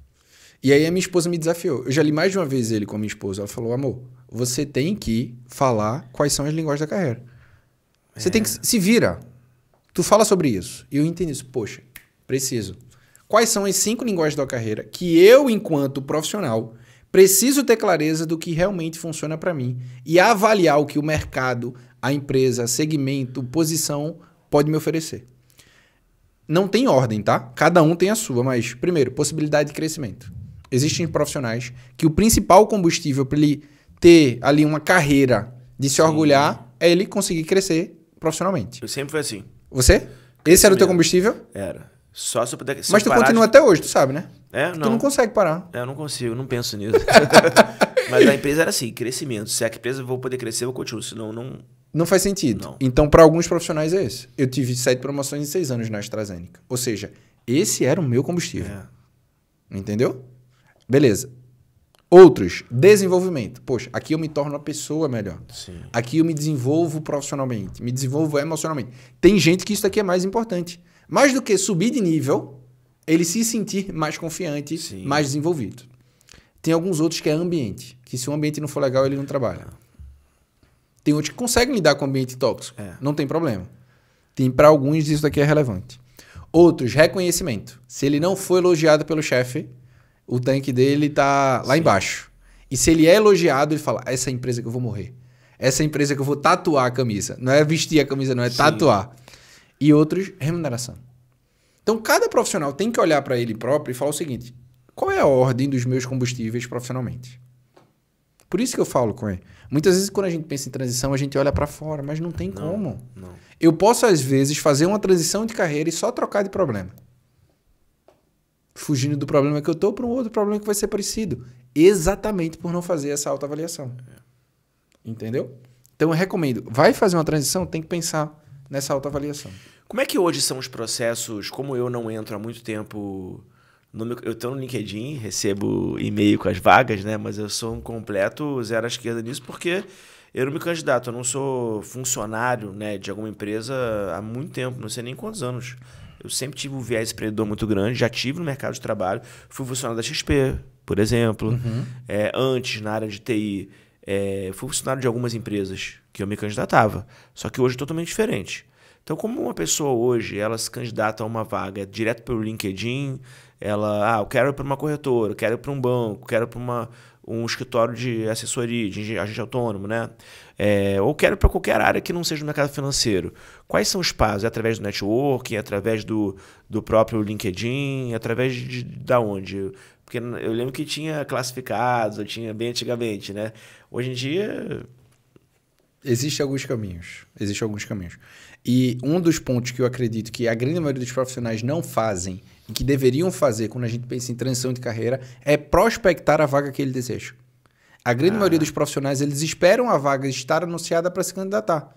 E aí a minha esposa me desafiou. Eu já li mais de uma vez ele com a minha esposa. Ela falou, amor, você tem que falar quais são as linguagens da carreira. Você tem que... Se vira. Tu fala sobre isso. E eu entendi isso. Poxa, preciso. Quais são as 5 linguagens da carreira que eu, enquanto profissional, preciso ter clareza do que realmente funciona para mim e avaliar o que o mercado, a empresa, segmento, posição pode me oferecer. Não tem ordem, tá? Cada um tem a sua, mas, primeiro, possibilidade de crescimento. Existem profissionais que o principal combustível para ele ter ali uma carreira de se orgulhar é ele conseguir crescer profissionalmente. Eu sempre fui assim. Você? Esse era o teu combustível? Era. Só se eu puder... Mas tu continua até hoje, tu sabe, né? Não. Tu não consegue parar. Eu não consigo, não penso nisso. Mas a empresa era assim, crescimento. Se a empresa vou poder crescer, eu continuo. Senão, não... Não faz sentido. Não. Então, para alguns profissionais é esse. Eu tive 7 promoções em 6 anos na AstraZeneca. Ou seja, esse era o meu combustível. Entendeu? Beleza. Outros, desenvolvimento. Poxa, aqui eu me torno uma pessoa melhor. Sim. Aqui eu me desenvolvo profissionalmente, me desenvolvo emocionalmente. Tem gente que isso daqui é mais importante. Mais do que subir de nível, ele se sentir mais confiante, Sim. mais desenvolvido. Tem alguns outros que é ambiente, que se o ambiente não for legal, ele não trabalha. Tem outros que conseguem lidar com o ambiente tóxico. Não tem problema. Tem para alguns isso daqui é relevante. Outros, reconhecimento. Se ele não for elogiado pelo chefe, o tanque dele tá lá embaixo. E se ele é elogiado, ele fala, essa é a empresa que eu vou morrer. Essa empresa que eu vou tatuar a camisa. Não é vestir a camisa, não, é Sim. tatuar. E outros, remuneração. Então, cada profissional tem que olhar para ele próprio e falar o seguinte: qual é a ordem dos meus combustíveis profissionalmente? Por isso que eu falo com ele. Muitas vezes, quando a gente pensa em transição, a gente olha para fora, mas não tem como. Não. Eu posso, às vezes, fazer uma transição de carreira e só trocar de problema. Fugindo do problema que eu estou para um outro problema que vai ser parecido. Exatamente por não fazer essa autoavaliação. Entendeu? Então, eu recomendo. Vai fazer uma transição, tem que pensar nessa autoavaliação. Como é que hoje são os processos? Como eu não entro há muito tempo... Eu estou no LinkedIn, recebo e-mail com as vagas, né? Mas eu sou um completo zero à esquerda nisso porque eu não me candidato. Eu não sou funcionário, né, de alguma empresa há muito tempo, não sei nem quantos anos. Eu sempre tive um viés empreendedor muito grande, já tive no mercado de trabalho. Fui funcionário da XP, por exemplo. Antes, na área de TI, fui funcionário de algumas empresas que eu me candidatava. Só que hoje é totalmente diferente. Então, como uma pessoa hoje, ela se candidata a uma vaga direto pelo LinkedIn, eu quero ir para uma corretora, eu quero ir para um banco, quero ir para um escritório de assessoria, de agente autônomo, né? Ou quero ir para qualquer área que não seja no mercado financeiro. Quais são os passos? É através do networking, é através do próprio LinkedIn, é através da onde? Porque eu lembro que tinha classificados, eu tinha bem antigamente, né? Hoje em dia... Existem alguns caminhos. E um dos pontos que eu acredito que a grande maioria dos profissionais não fazem e que deveriam fazer quando a gente pensa em transição de carreira é prospectar a vaga que ele deseja. A grande maioria dos profissionais, eles esperam a vaga estar anunciada para se candidatar.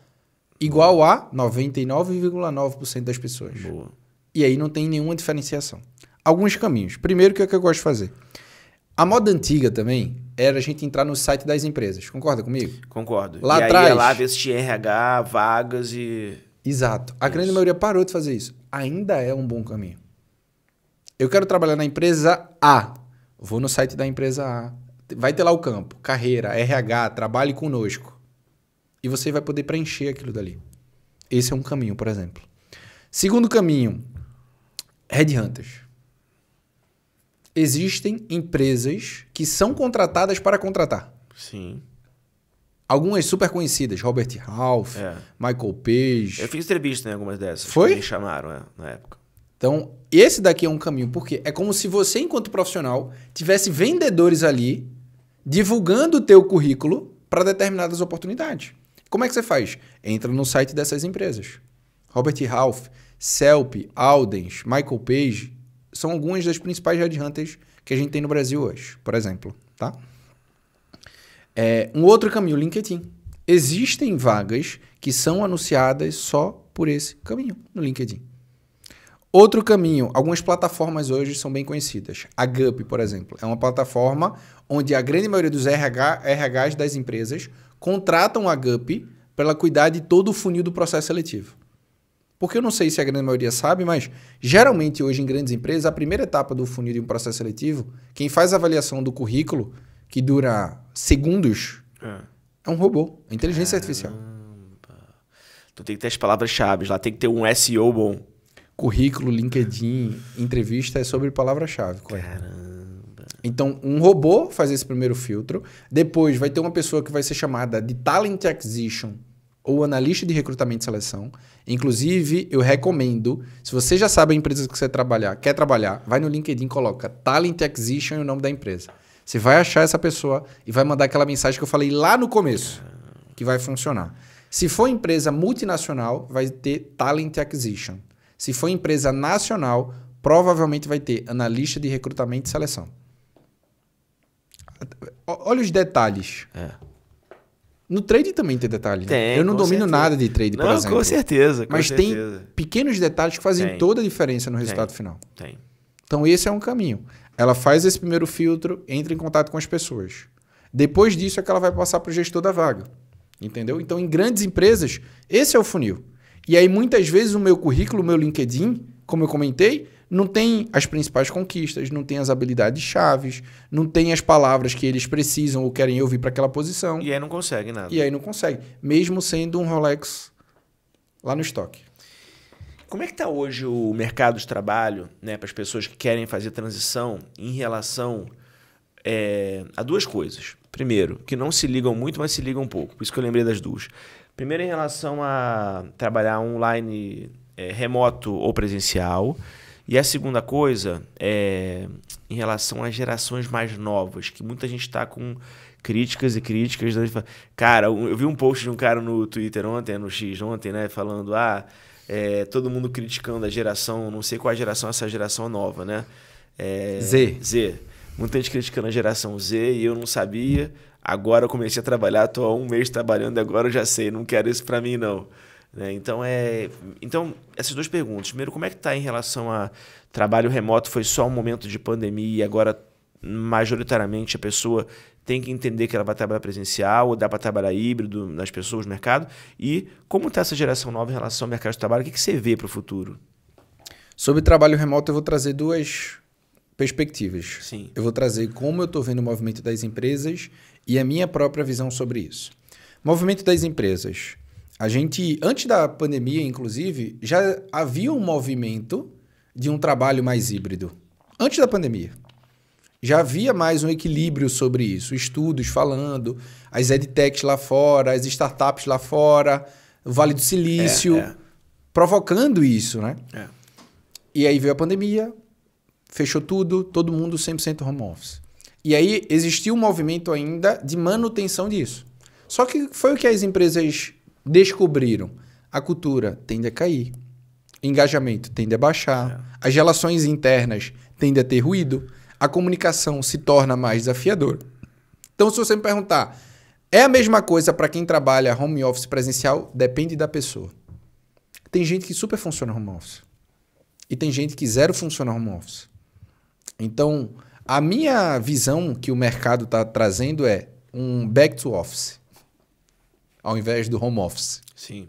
Igual a 99,9% das pessoas. Boa. E aí não tem nenhuma diferenciação. Alguns caminhos. Primeiro, o que é que eu gosto de fazer? A moda antiga também era a gente entrar no site das empresas. Concorda comigo? Concordo. Lá e atrás... aí ia lá ver se tinha RH, vagas e... Exato. A grande maioria parou de fazer isso. Ainda é um bom caminho. Eu quero trabalhar na empresa A. Vou no site da empresa A. Vai ter lá o campo. Carreira, RH, trabalhe conosco. E você vai poder preencher aquilo dali. Esse é um caminho, por exemplo. Segundo caminho, headhunters. Existem empresas que são contratadas para contratar. Sim. Algumas super conhecidas. Robert Half, Michael Page. Eu fiz entrevista em algumas dessas. Foi? Que me chamaram, na época. Então, esse daqui é um caminho. Por quê? É como se você, enquanto profissional, tivesse vendedores ali divulgando o teu currículo para determinadas oportunidades. Como é que você faz? Entra no site dessas empresas. Robert Half, Celp, Aldens, Michael Page... São algumas das principais headhunters que a gente tem no Brasil hoje, por exemplo. Tá? Um outro caminho, LinkedIn. Existem vagas que são anunciadas só por esse caminho, no LinkedIn. Outro caminho, algumas plataformas hoje são bem conhecidas. A Gup, por exemplo, é uma plataforma onde a grande maioria dos RHs das empresas contratam a Gup para ela cuidar de todo o funil do processo seletivo. Porque eu não sei se a grande maioria sabe, mas geralmente hoje em grandes empresas, a primeira etapa do funil de um processo seletivo, quem faz a avaliação do currículo, que dura segundos, é um robô, a inteligência artificial. Então tem que ter as palavras-chave, lá tem que ter um SEO bom. Currículo, LinkedIn, entrevista é sobre palavra-chave. Caramba. Então, um robô faz esse primeiro filtro, depois vai ter uma pessoa que vai ser chamada de Talent Acquisition, ou analista de recrutamento e seleção. Inclusive, eu recomendo, se você já sabe a empresa que você quer trabalhar, vai no LinkedIn, coloca Talent Acquisition e o nome da empresa. Você vai achar essa pessoa e vai mandar aquela mensagem que eu falei lá no começo, que vai funcionar. Se for empresa multinacional, vai ter Talent Acquisition. Se for empresa nacional, provavelmente vai ter analista de recrutamento e seleção. Olha os detalhes. No trade também tem detalhe. Tem, eu não domino certeza. nada de trade, por exemplo. Com certeza. Mas tem pequenos detalhes que fazem toda a diferença no resultado final. Tem. Então, esse é um caminho. Ela faz esse primeiro filtro, entra em contato com as pessoas. Depois disso é que ela vai passar para o gestor da vaga. Entendeu? Então, em grandes empresas, esse é o funil. E aí, muitas vezes, o meu currículo, o meu LinkedIn, como eu comentei, não tem as principais conquistas, não tem as habilidades chaves, não tem as palavras que eles precisam ou querem ouvir para aquela posição. E aí não consegue nada. Mesmo sendo um Rolex lá no estoque. Como é que está hoje o mercado de trabalho, né, para as pessoas que querem fazer transição em relação a duas coisas? Primeiro, que não se ligam muito, mas se ligam um pouco. Por isso que eu lembrei das duas. Primeiro, em relação a trabalhar online, remoto ou presencial. E a segunda coisa é em relação às gerações mais novas, que muita gente está com críticas e críticas. Cara, eu vi um post de um cara no Twitter ontem, no X ontem, né, falando, todo mundo criticando a geração, não sei qual a geração, essa geração nova, né? Z. Muita gente criticando a geração Z e eu não sabia. Agora eu comecei a trabalhar, estou há um mês trabalhando e agora eu já sei, não quero isso para mim não. Né? Então, essas duas perguntas. Primeiro, como é que está em relação a trabalho remoto? Foi só um momento de pandemia e agora, majoritariamente, a pessoa tem que entender que ela vai trabalhar presencial ou dá para trabalhar híbrido nas pessoas no mercado? E como está essa geração nova em relação ao mercado de trabalho? O que você vê para o futuro? Sobre trabalho remoto, eu vou trazer duas perspectivas. Sim. Eu vou trazer como eu estou vendo o movimento das empresas e a minha própria visão sobre isso. Movimento das empresas. A gente, antes da pandemia, inclusive, já havia um movimento de um trabalho mais híbrido. Antes da pandemia. Já havia mais um equilíbrio sobre isso. Estudos falando, as edtechs lá fora, as startups lá fora, o Vale do Silício, provocando isso, né? E aí veio a pandemia, fechou tudo, todo mundo 100% home office. E aí existiu um movimento ainda de manutenção disso. Só que foi o que as empresas descobriram. A cultura tende a cair, o engajamento tende a baixar, as relações internas tendem a ter ruído, a comunicação se torna mais desafiadora. Então, se você me perguntar, é a mesma coisa para quem trabalha home office presencial? Depende da pessoa. Tem gente que super funciona home office. E tem gente que zero funciona home office. Então, a minha visão que o mercado está trazendo é um back to office, ao invés do home office. Sim.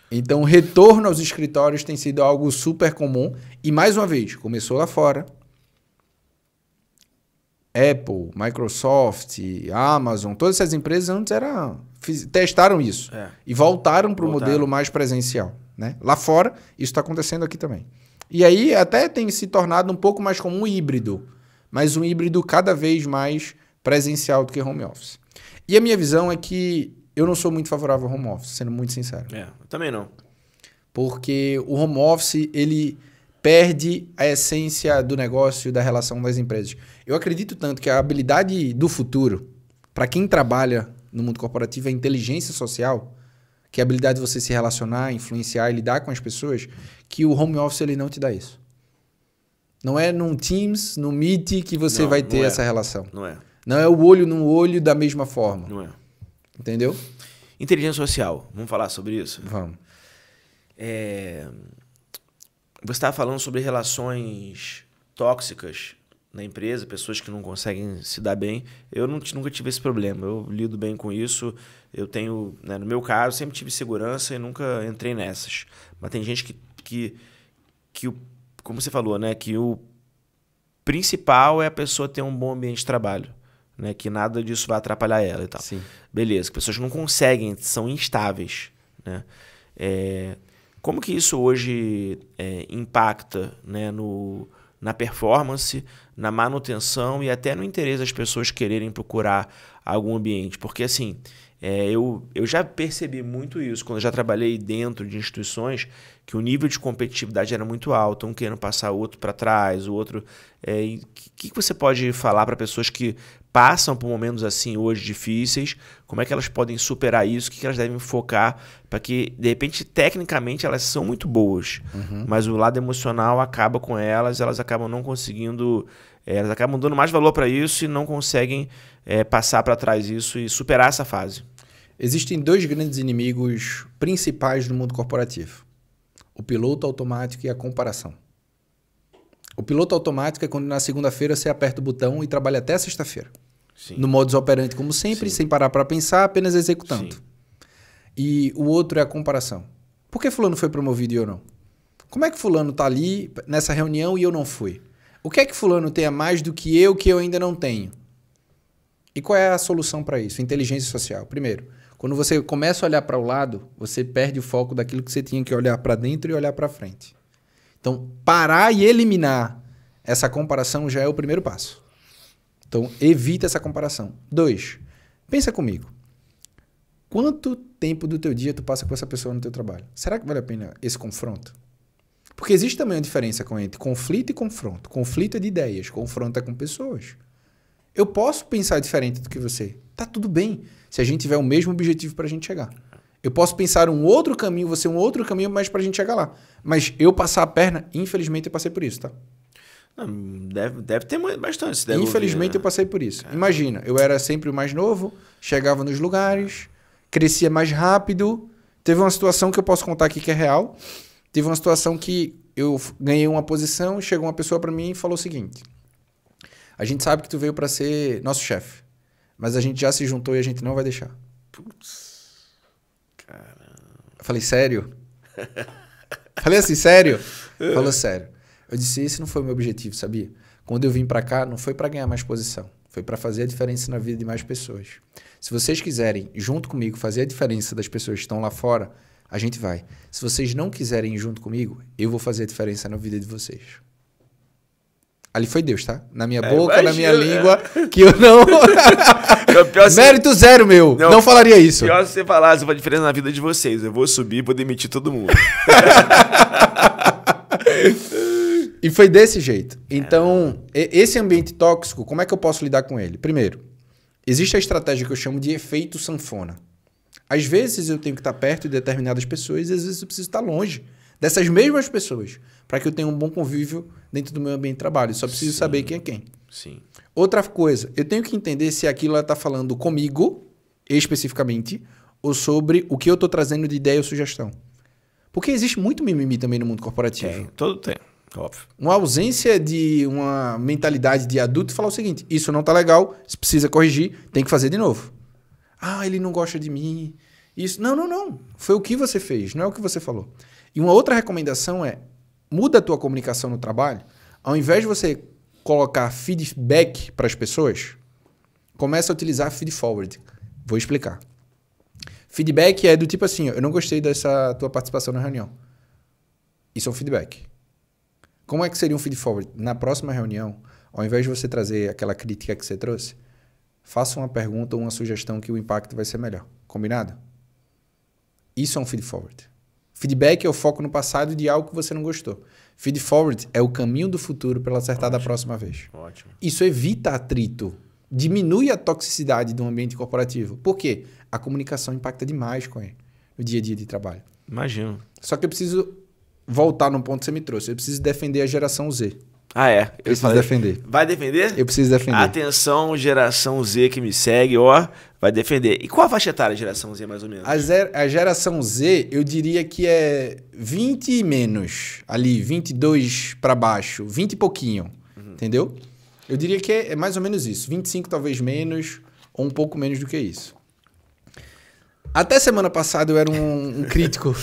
Então, o retorno aos escritórios tem sido algo super comum. E, mais uma vez, começou lá fora. Apple, Microsoft, Amazon, todas essas empresas antes testaram isso. E voltaram para o modelo mais presencial. Né? Lá fora, isso está acontecendo aqui também. E aí até tem se tornado um pouco mais como um híbrido, mas um híbrido cada vez mais presencial do que home office. E a minha visão é que eu não sou muito favorável ao home office, sendo muito sincero. Eu também não. Porque o home office, ele perde a essência do negócio e da relação das empresas. Eu acredito tanto que a habilidade do futuro, para quem trabalha no mundo corporativo, é a inteligência social, que é a habilidade de você se relacionar, influenciar e lidar com as pessoas, que o home office ele não te dá isso. Não é num Teams, no Meet que você vai ter essa relação. Não é. Não é o olho no olho da mesma forma. Não é. Entendeu? Inteligência social. Vamos falar sobre isso? Vamos. Você estava falando sobre relações tóxicas na empresa, pessoas que não conseguem se dar bem. Eu nunca tive esse problema. Eu lido bem com isso. Eu tenho, né, no meu caso, sempre tive segurança e nunca entrei nessas. Mas tem gente que como você falou, né, que o principal é a pessoa ter um bom ambiente de trabalho, né, que nada disso vai atrapalhar ela e tal. Sim. Beleza, pessoas que não conseguem, são instáveis, né? Como que isso hoje impacta, né, na performance, na manutenção e até no interesse das pessoas quererem procurar algum ambiente? Porque, assim, eu já percebi muito isso quando eu já trabalhei dentro de instituições, que o nível de competitividade era muito alto, um querendo passar o outro para trás, o outro... O que você pode falar para pessoas que passam por momentos assim hoje difíceis? Como é que elas podem superar isso? O que elas devem focar para que, de repente, tecnicamente elas são muito boas, mas o lado emocional acaba com elas acabam não conseguindo... Elas acabam dando mais valor para isso e não conseguem passar para trás isso e superar essa fase. Existem dois grandes inimigos principais no mundo corporativo. O piloto automático e a comparação. O piloto automático é quando na segunda-feira você aperta o botão e trabalha até a sexta-feira. No modus operandi, como sempre, sem parar para pensar, apenas executando. Sim. E o outro é a comparação. Por que fulano foi promovido e eu não? Como é que fulano está ali nessa reunião e eu não fui? O que é que fulano tem a mais do que eu ainda não tenho? E qual é a solução para isso? Inteligência social. Primeiro, quando você começa a olhar para o lado, você perde o foco daquilo que você tinha que olhar para dentro e olhar para frente. Então, parar e eliminar essa comparação já é o primeiro passo. Então, evita essa comparação. 2, pensa comigo. Quanto tempo do teu dia tu passa com essa pessoa no teu trabalho? Será que vale a pena esse confronto? Porque existe também uma diferença entre conflito e confronto. Conflito é de ideias, confronto é com pessoas. Eu posso pensar diferente do que você. Tá tudo bem, se a gente tiver o mesmo objetivo para a gente chegar. Eu posso pensar um outro caminho, você um outro caminho, mas para a gente chegar lá. Mas eu passar a perna, infelizmente eu passei por isso, tá? Deve ter bastante. Infelizmente eu passei por isso. Imagina, eu era sempre o mais novo, chegava nos lugares, crescia mais rápido. Teve uma situação que eu posso contar aqui que é real. Teve uma situação que eu ganhei uma posição, chegou uma pessoa para mim e falou o seguinte: a gente sabe que tu veio para ser nosso chefe, mas a gente já se juntou e a gente não vai deixar. Putz, caramba. Eu falei, sério? Falei assim, sério? Falou, sério. Eu disse, esse não foi o meu objetivo, sabia? Quando eu vim para cá, não foi para ganhar mais posição, foi para fazer a diferença na vida de mais pessoas. Se vocês quiserem, junto comigo, fazer a diferença das pessoas que estão lá fora, a gente vai. Se vocês não quiserem ir junto comigo, eu vou fazer a diferença na vida de vocês. Ali foi Deus, tá? Na minha boca, na minha língua, que eu não... Mérito zero meu. Não falaria isso. Pior se você falasse, eu vou fazer diferença na vida de vocês. Eu vou subir e vou demitir todo mundo. E foi desse jeito. Então, esse ambiente tóxico, como é que eu posso lidar com ele? Primeiro, existe a estratégia que eu chamo de efeito sanfona. Às vezes eu tenho que estar perto de determinadas pessoas e às vezes eu preciso estar longe dessas mesmas pessoas para que eu tenha um bom convívio dentro do meu ambiente de trabalho. Eu só preciso saber quem é quem. Sim. Outra coisa, eu tenho que entender se aquilo está falando comigo, especificamente, ou sobre o que eu estou trazendo de ideia ou sugestão. Porque existe muito mimimi também no mundo corporativo. Todo tem, óbvio. Uma ausência de uma mentalidade de adulto falar o seguinte: isso não está legal, se precisa corrigir, tem que fazer de novo. Ah, ele não gosta de mim. Isso. Não. Foi o que você fez, não é o que você falou. E uma outra recomendação é: muda a tua comunicação no trabalho. Ao invés de você colocar feedback para as pessoas, começa a utilizar feed forward. Vou explicar. Feedback é do tipo assim: eu não gostei dessa tua participação na reunião. Isso é um feedback. Como é que seria um feed forward? Na próxima reunião, ao invés de você trazer aquela crítica que você trouxe, faça uma pergunta ou uma sugestão que o impacto vai ser melhor. Combinado? Isso é um feed forward. Feedback é o foco no passado de algo que você não gostou. Feed forward é o caminho do futuro para ela acertar da próxima vez. Ótimo. Isso evita atrito. Diminui a toxicidade do ambiente corporativo. Por quê? A comunicação impacta demais com ele no dia a dia de trabalho. Imagino. Só que eu preciso voltar num ponto que você me trouxe. Eu preciso defender a geração Z. Ah, é? Eu preciso defender. Vai defender? Eu preciso defender. Atenção, geração Z que me segue, ó, vai defender. E qual a faixa etária da geração Z, mais ou menos? A geração Z, eu diria que é 20 e menos. Ali, 22 para baixo. 20 e pouquinho. Entendeu? Eu diria que é mais ou menos isso. 25 talvez menos, ou um pouco menos do que isso. Até semana passada eu era um crítico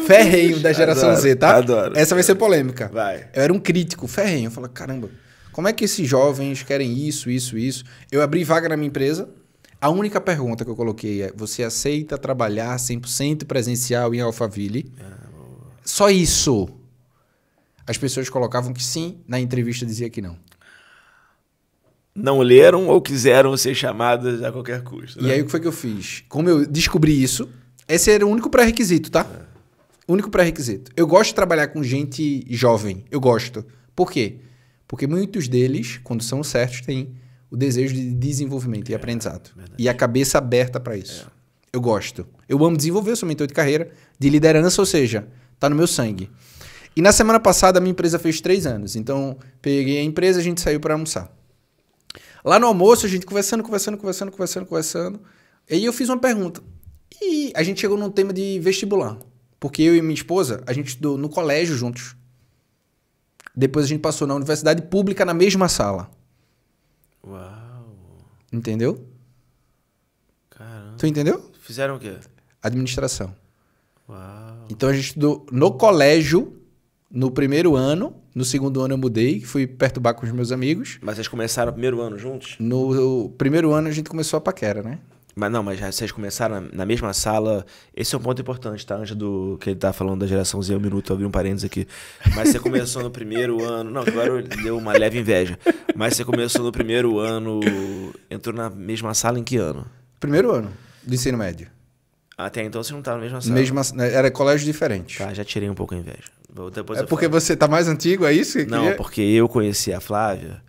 ferrenho da geração Z, tá? Adoro. Essa vai ser polêmica. Vai. Eu era um crítico ferrenho. Eu falei, caramba, como é que esses jovens querem isso? Eu abri vaga na minha empresa. A única pergunta que eu coloquei é: você aceita trabalhar 100% presencial em Alphaville? Só isso. As pessoas colocavam que sim, na entrevista dizia que não. Não leram ou quiseram ser chamadas a qualquer custo. Né? E aí o que foi que eu fiz? Como eu descobri isso, esse era o único pré-requisito, tá? Único pré-requisito. Eu gosto de trabalhar com gente jovem. Eu gosto. Por quê? Porque muitos deles, quando são certos, têm o desejo de desenvolvimento e aprendizado. Verdade. E a cabeça aberta para isso. Eu gosto. Eu amo desenvolver, eu sou mentor de carreira, de liderança, ou seja, tá no meu sangue. E na semana passada a minha empresa fez 3 anos. Então, peguei a empresa, a gente saiu para almoçar. Lá no almoço, a gente conversando. E aí eu fiz uma pergunta. E a gente chegou num tema de vestibular. Porque eu e minha esposa, a gente estudou no colégio juntos. Depois a gente passou na universidade pública na mesma sala. Uau. Entendeu? Caramba. Tu entendeu? Fizeram o quê? Administração. Uau. Então a gente estudou no colégio no primeiro ano. No segundo ano eu mudei, fui perturbar com os meus amigos. Mas vocês começaram o primeiro ano juntos? No primeiro ano a gente começou a paquera, né? Mas não, mas já vocês começaram na mesma sala. Esse é um ponto importante, tá? Antes do que ele tá falando da geração Z, um minuto, eu abri um parênteses aqui. Mas você começou no primeiro ano. Não, agora deu uma leve inveja. Mas você começou no primeiro ano. Entrou na mesma sala em que ano? Primeiro ano do ensino médio. Até então você não estava na mesma sala. Era colégio diferente. Tá, já tirei um pouco a inveja. Depois é porque você tá mais antigo, é isso? Não, porque eu conheci a Flávia.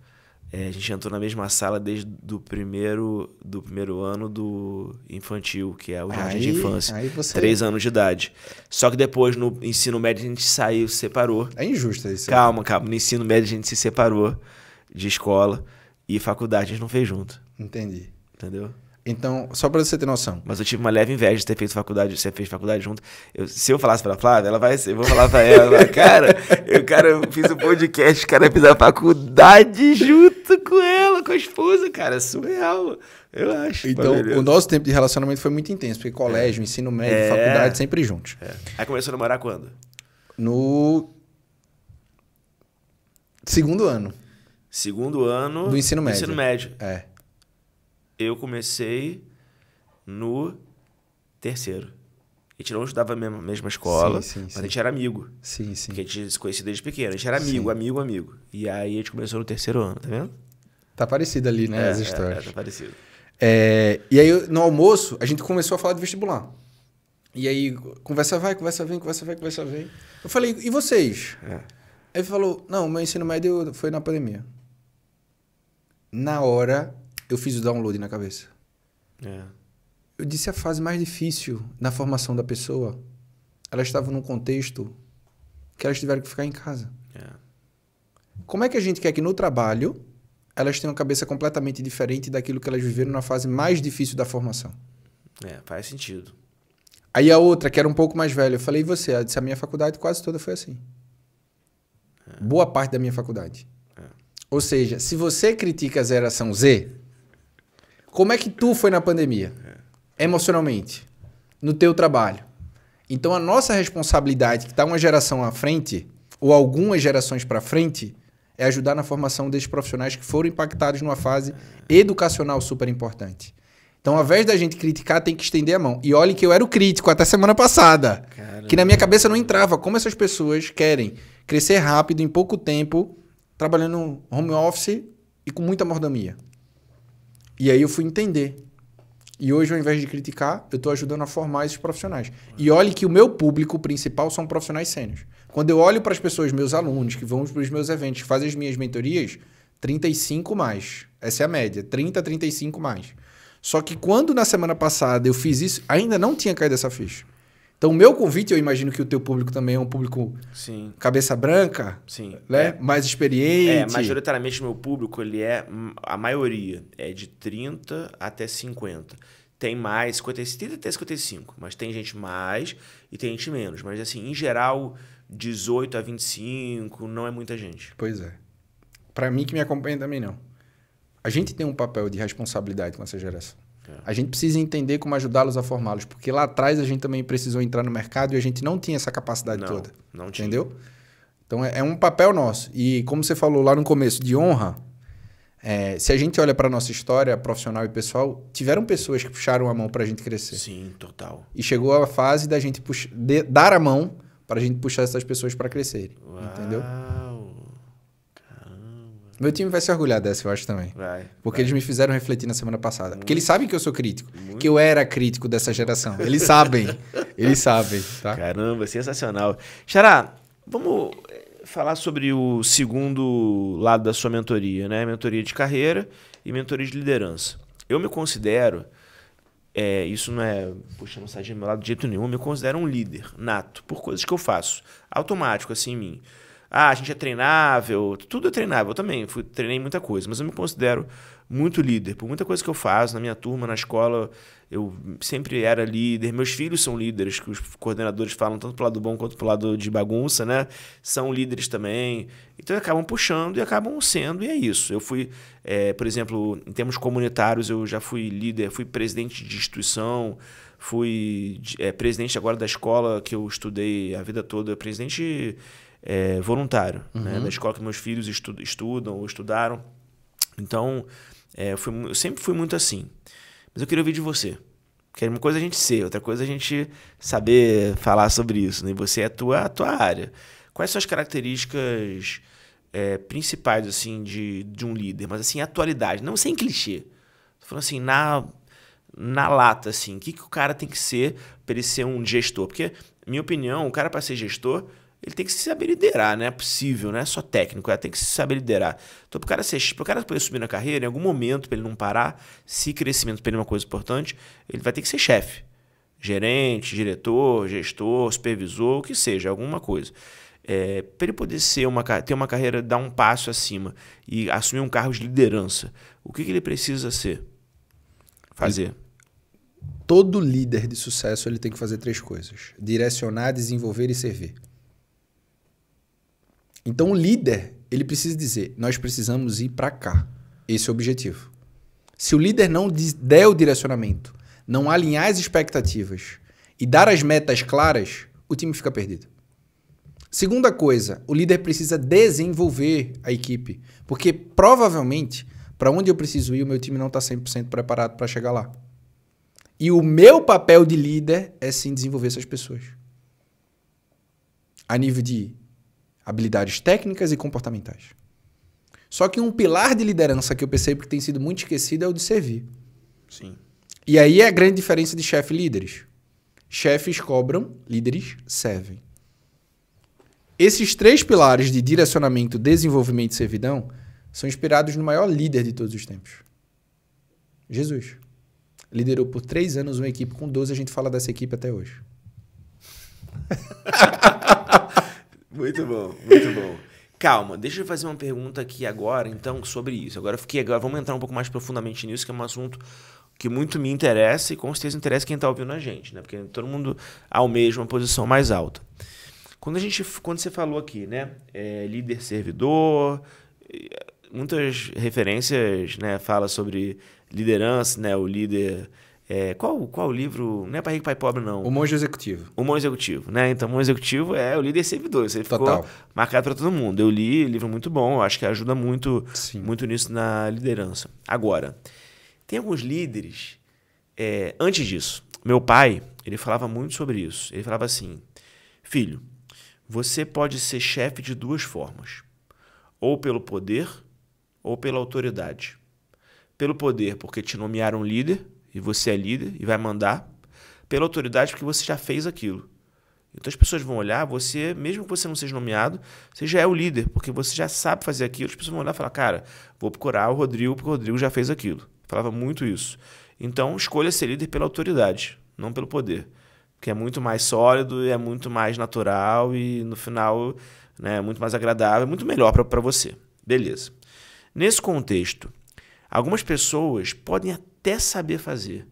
A gente entrou na mesma sala desde do primeiro ano do infantil, que é o jardim de infância. 3 anos de idade. Só que depois, no ensino médio, a gente saiu, se separou. É injusto isso. Calma. No ensino médio, a gente se separou de escola e faculdade a gente não fez junto. Entendi. Entendeu? Então, só pra você ter noção. Mas eu tive uma leve inveja de ter feito faculdade, você fez faculdade junto. Se eu falasse pra Flávia, eu vou falar pra ela, cara, eu fiz um podcast, o cara fez a faculdade junto com ela, com a esposa, cara, é surreal, eu acho. Então, o nosso tempo de relacionamento foi muito intenso, porque colégio, ensino médio, faculdade, sempre juntos. Aí começou a namorar quando? No segundo ano. Segundo ano do ensino médio. Ensino médio. É. Eu comecei no terceiro. A gente não estudava na mesma escola, mas a gente era amigo. Sim, sim. Porque a gente se conhecia desde pequeno. A gente era amigo. E aí a gente começou no terceiro ano, tá vendo? Tá parecido ali, né, as histórias. Tá parecido. E aí, no almoço, a gente começou a falar de vestibular. E aí, conversa vai, conversa vem. Eu falei, e vocês? Aí ele falou, não, meu ensino médio foi na pandemia. Na hora, eu fiz o download na cabeça. Eu disse a fase mais difícil na formação da pessoa. Elas estavam num contexto que elas tiveram que ficar em casa. Como é que a gente quer que no trabalho elas tenham uma cabeça completamente diferente daquilo que elas viveram na fase mais difícil da formação? Faz sentido. Aí a outra, que era um pouco mais velha, eu falei, e você? Ela disse, a minha faculdade quase toda foi assim. Boa parte da minha faculdade. Ou seja, se você critica a geração Z, como é que tu foi na pandemia? Emocionalmente. No teu trabalho. Então, a nossa responsabilidade, que está uma geração à frente, ou algumas gerações para frente, é ajudar na formação desses profissionais que foram impactados numa fase educacional super importante. Então, ao invés da gente criticar, tem que estender a mão. E olhe que eu era o crítico até semana passada. Caramba. Que na minha cabeça não entrava. Como essas pessoas querem crescer rápido, em pouco tempo, trabalhando no home office e com muita mordomia. E aí eu fui entender. E hoje, ao invés de criticar, eu estou ajudando a formar esses profissionais. E olhe que o meu público principal são profissionais sêniores. Quando eu olho para as pessoas, meus alunos, que vão para os meus eventos, que fazem as minhas mentorias, 35 mais. Essa é a média, 30, 35 mais. Só que quando na semana passada eu fiz isso, ainda não tinha caído essa ficha. Então, o meu convite, eu imagino que o teu público também é um público cabeça branca, né? Mais experiente. Majoritariamente o meu público, a maioria é de 30 até 50. Tem mais, 30 até 55, mas tem gente mais e tem gente menos. Mas, assim, em geral, 18 a 25 não é muita gente. Pois é. Para mim que me acompanha também não. A gente tem um papel de responsabilidade com essa geração. A gente precisa entender como ajudá-los a formá-los, porque lá atrás a gente também precisou entrar no mercado e a gente não tinha essa capacidade toda. Não tinha. Entendeu? Então é um papel nosso. E como você falou lá no começo, de honra, se a gente olha para a nossa história profissional e pessoal, tiveram pessoas que puxaram a mão para a gente crescer. Sim, total. E chegou a fase da gente dar a mão para a gente puxar essas pessoas para crescerem. Entendeu? Meu time vai se orgulhar dessa, eu acho também. Porque eles me fizeram refletir na semana passada. Porque eles sabem que eu sou crítico. Que eu era crítico dessa geração. Eles sabem. Tá? Caramba, sensacional. Xará, vamos falar sobre o segundo lado da sua mentoria, né? Mentoria de carreira e mentoria de liderança. Eu me considero, isso não é puxando sardinha do meu lado de jeito nenhum, eu me considero um líder nato, por coisas que eu faço. Automático, assim, em mim. A gente é treinável, tudo é treinável. Eu também treinei muita coisa, mas eu me considero muito líder. Por muita coisa que eu faço, na minha turma, na escola, eu sempre era líder. Meus filhos são líderes, que os coordenadores falam tanto pro lado bom quanto pro lado de bagunça, né? São líderes também. Então, acabam puxando e acabam sendo, e é isso. Eu fui, por exemplo, em termos comunitários, eu já fui líder, fui presidente de instituição, fui presidente agora da escola que eu estudei a vida toda, presidente... voluntário, né? Da escola que meus filhos estudam ou estudaram. Então, eu sempre fui muito assim. Mas eu queria ouvir de você. Porque uma coisa é a gente ser, outra coisa é a gente saber falar sobre isso, né? E você é a tua área. Quais são as características principais assim, de um líder? Mas assim, atualidade, não sem clichê. Tô falando assim, na lata, assim, o que o cara tem que ser para ele ser um gestor? Porque, minha opinião, o cara para ser gestor, ele tem que saber liderar, não é possível, não é só técnico, ele tem que saber liderar. Então, para o cara poder subir na carreira, em algum momento, para ele não parar, se crescimento para ele é uma coisa importante, ele vai ter que ser chefe. Gerente, diretor, gestor, supervisor, o que seja, alguma coisa. Para ele poder ter uma carreira, dar um passo acima e assumir um cargo de liderança, o que ele precisa fazer? Todo líder de sucesso ele tem que fazer 3 coisas: direcionar, desenvolver e servir. Então o líder, ele precisa dizer, nós precisamos ir para cá. Esse é o objetivo. Se o líder não der o direcionamento, não alinhar as expectativas e dar as metas claras, o time fica perdido. Segunda coisa, o líder precisa desenvolver a equipe, porque provavelmente, para onde eu preciso ir, o meu time não está 100% preparado para chegar lá. E o meu papel de líder é sim desenvolver essas pessoas. A nível de habilidades técnicas e comportamentais. Só que um pilar de liderança que eu percebo que tem sido muito esquecido é o de servir. Sim. E aí é a grande diferença de chefe e líderes. Chefes cobram, líderes servem. Esses 3 pilares de direcionamento, desenvolvimento e servidão são inspirados no maior líder de todos os tempos. Jesus. Liderou por 3 anos uma equipe com 12, a gente fala dessa equipe até hoje. Muito bom, muito bom. Calma, deixa eu fazer uma pergunta aqui agora, então, sobre isso. Agora vamos entrar um pouco mais profundamente nisso, que é um assunto que muito me interessa e com certeza interessa quem está ouvindo a gente, né? Porque todo mundo almeja uma posição mais alta. Quando você falou aqui, né? Líder servidor, muitas referências, né? Fala sobre liderança, né? O líder... Qual livro? Não é para rico, pai pobre, não. O Monge Executivo. O Monge Executivo, né? Então, o Monge Executivo é o líder servidor. Isso aí ficou marcado para todo mundo. Eu li, livro muito bom, eu acho que ajuda muito, muito nisso na liderança. Agora, tem alguns líderes... antes disso, meu pai, ele falava muito sobre isso. Ele falava assim, filho, você pode ser chefe de 2 formas. Ou pelo poder, ou pela autoridade. Pelo poder, porque te nomearam líder, e você é líder e vai mandar. Pela autoridade, porque você já fez aquilo. Então as pessoas vão olhar, você, mesmo que você não seja nomeado, você já é o líder, porque você já sabe fazer aquilo. As pessoas vão olhar e falar, cara, vou procurar o Rodrigo, porque o Rodrigo já fez aquilo. Falava muito isso. Então escolha ser líder pela autoridade, não pelo poder. Porque é muito mais sólido, é muito mais natural e no final, né, é muito mais agradável, é muito melhor para você. Beleza. Nesse contexto, algumas pessoas podem até saber fazer,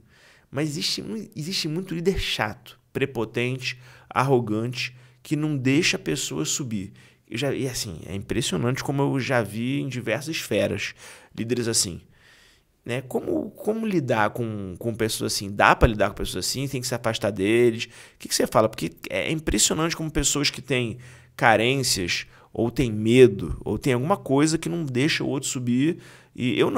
mas existe muito líder chato, prepotente, arrogante, que não deixa a pessoa subir. E assim, é impressionante como eu já vi em diversas esferas líderes assim. Né? Como lidar com pessoas assim? Dá para lidar com pessoas assim? Tem que se afastar deles? O que você fala? Porque é impressionante como pessoas que têm carências, ou têm medo, ou tem alguma coisa que não deixa o outro subir. E eu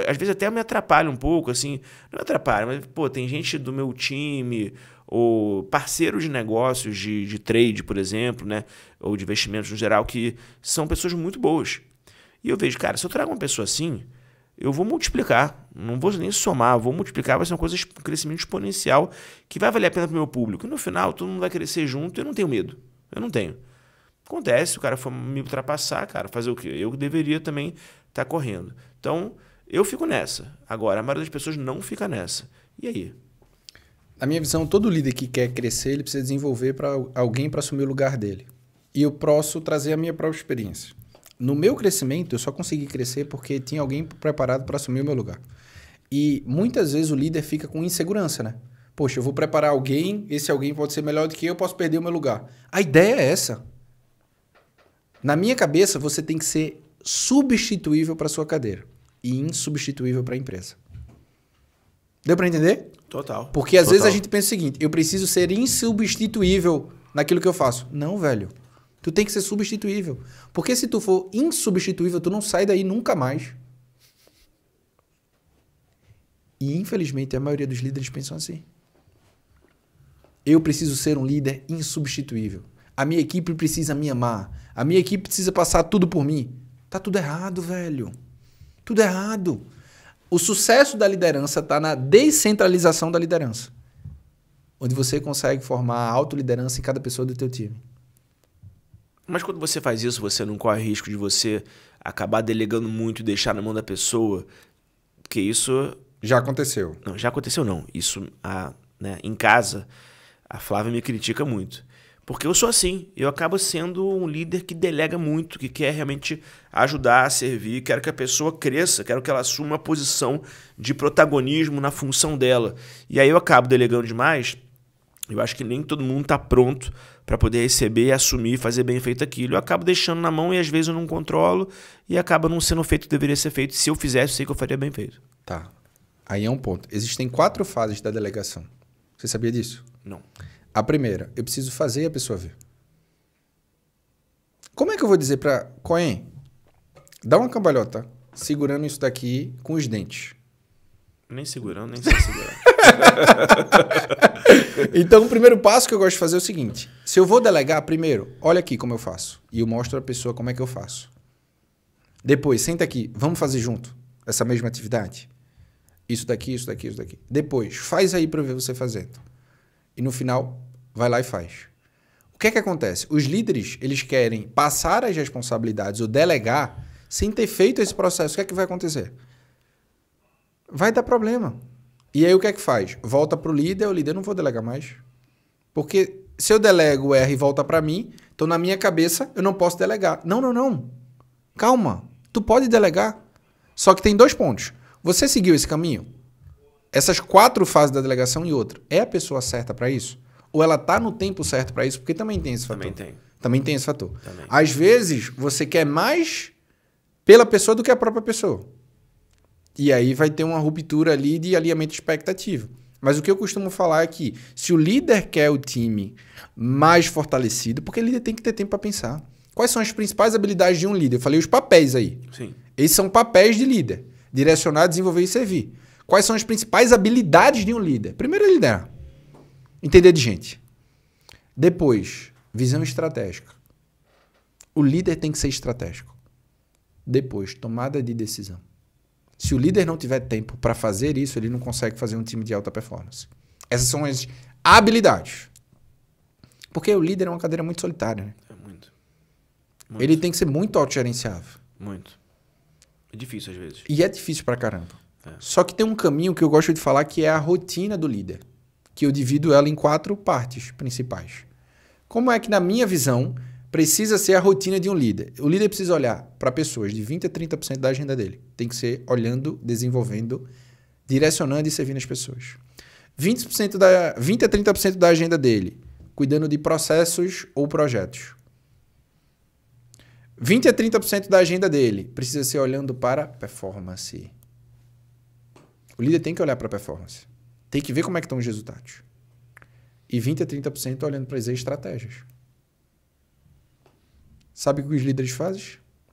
às vezes até me atrapalho um pouco, assim, não me atrapalho, mas, pô, tem gente do meu time, ou parceiros de negócios, de trade, por exemplo, né, ou de investimentos no geral, que são pessoas muito boas. E eu vejo, cara, se eu trago uma pessoa assim, eu vou multiplicar, não vou nem somar, vou multiplicar, vai ser uma coisa, um crescimento exponencial, que vai valer a pena para o meu público. E no final, todo mundo vai crescer junto, eu não tenho medo, eu não tenho. Acontece, o cara for me ultrapassar, cara, fazer o quê? Eu deveria também estar correndo. Então, eu fico nessa. Agora, a maioria das pessoas não fica nessa. E aí? Na minha visão, todo líder que quer crescer, ele precisa desenvolver para alguém para assumir o lugar dele. E eu posso trazer a minha própria experiência. No meu crescimento, eu só consegui crescer porque tinha alguém preparado para assumir o meu lugar. E muitas vezes o líder fica com insegurança, né? Poxa, eu vou preparar alguém, esse alguém pode ser melhor do que eu posso perder o meu lugar. A ideia é essa. Na minha cabeça, você tem que ser substituível para sua cadeira e insubstituível para a empresa. Deu para entender? Total. Porque às vezes a gente pensa o seguinte, eu preciso ser insubstituível naquilo que eu faço. Não, velho. Tu tem que ser substituível. Porque se tu for insubstituível, tu não sai daí nunca mais. E, infelizmente, a maioria dos líderes pensam assim. Eu preciso ser um líder insubstituível. A minha equipe precisa me amar. A minha equipe precisa passar tudo por mim. Tá tudo errado, velho. Tudo errado. O sucesso da liderança está na descentralização da liderança. Onde você consegue formar a autoliderança em cada pessoa do teu time. Mas quando você faz isso, você não corre risco de você acabar delegando muito e deixar na mão da pessoa? Porque isso... Já aconteceu. Não, já aconteceu não. Isso, né, em casa, a Flávia me critica muito. Porque eu sou assim. Eu acabo sendo um líder que delega muito, que quer realmente ajudar, servir. Quero que a pessoa cresça, quero que ela assuma uma posição de protagonismo na função dela. E aí eu acabo delegando demais. Eu acho que nem todo mundo está pronto para poder receber, assumir, fazer bem feito aquilo. Eu acabo deixando na mão e às vezes eu não controlo e acaba não sendo feito o que deveria ser feito. Se eu fizesse, eu sei que eu faria bem feito. Tá. Aí é um ponto. Existem 4 fases da delegação. Você sabia disso? Não. A primeira, eu preciso fazer e a pessoa ver. Como é que eu vou dizer para Cohen, dá uma cambalhota segurando isso daqui com os dentes? Nem segurando, nem sem segurar. Então, o primeiro passo que eu gosto de fazer é o seguinte. Se eu vou delegar, primeiro, olha aqui como eu faço. E eu mostro a pessoa como é que eu faço. Depois, senta aqui, vamos fazer junto essa mesma atividade? Isso daqui, isso daqui, isso daqui. Depois, faz aí para eu ver você fazendo. E no final, vai lá e faz. O que é que acontece? Os líderes, eles querem passar as responsabilidades ou delegar sem ter feito esse processo. O que é que vai acontecer? Vai dar problema. E aí o que é que faz? Volta para o líder não vou delegar mais. Porque se eu delego o R e volta para mim, então na minha cabeça eu não posso delegar. Não, não, não. Calma. Tu pode delegar. Só que tem 2 pontos. Você seguiu esse caminho? Essas 4 fases da delegação e outra. É a pessoa certa para isso? Ou ela tá no tempo certo para isso? Porque também tem esse fator. Também tem esse fator. Também. Às vezes, você quer mais pela pessoa do que a própria pessoa. E aí vai ter uma ruptura ali de alinhamento de expectativa. Mas o que eu costumo falar é que se o líder quer o time mais fortalecido, porque o líder tem que ter tempo para pensar. Quais são as principais habilidades de um líder? Eu falei os papéis aí. Sim. Esses são papéis de líder. Direcionar, desenvolver e servir. Quais são as principais habilidades de um líder? Primeiro, liderar. Entender de gente. Depois, visão estratégica. O líder tem que ser estratégico. Depois, tomada de decisão. Se o líder não tiver tempo para fazer isso, ele não consegue fazer um time de alta performance. Essas são as habilidades. Porque o líder é uma cadeira muito solitária, né? É muito. Ele tem que ser muito autogerenciável. Muito. É difícil às vezes. E é difícil pra caramba. É. Só que tem um caminho que eu gosto de falar que é a rotina do líder. Que eu divido ela em 4 partes principais. Como é que, na minha visão, precisa ser a rotina de um líder? O líder precisa olhar para pessoas de 20% a 30% da agenda dele. Tem que ser olhando, desenvolvendo, direcionando e servindo as pessoas. 20% a 30% da agenda dele, cuidando de processos ou projetos. 20% a 30% da agenda dele precisa ser olhando para performance. O líder tem que olhar para performance. Tem que ver como é que estão os resultados. E 20% a 30% olhando para as estratégias. Sabe o que os líderes fazem?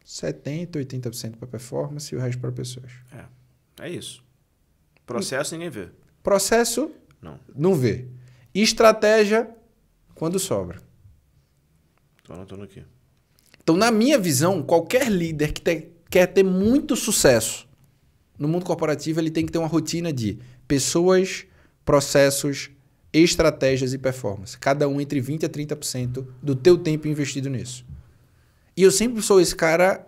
70%, 80% para performance e o resto para pessoas. É isso. Processo ninguém vê. Processo, não vê. Estratégia, quando sobra. Estou anotando aqui. Então, na minha visão, qualquer líder que quer ter muito sucesso no mundo corporativo, ele tem que ter uma rotina de pessoas, processos, estratégias e performance. Cada um entre 20% a 30% do teu tempo investido nisso. E eu sempre sou esse cara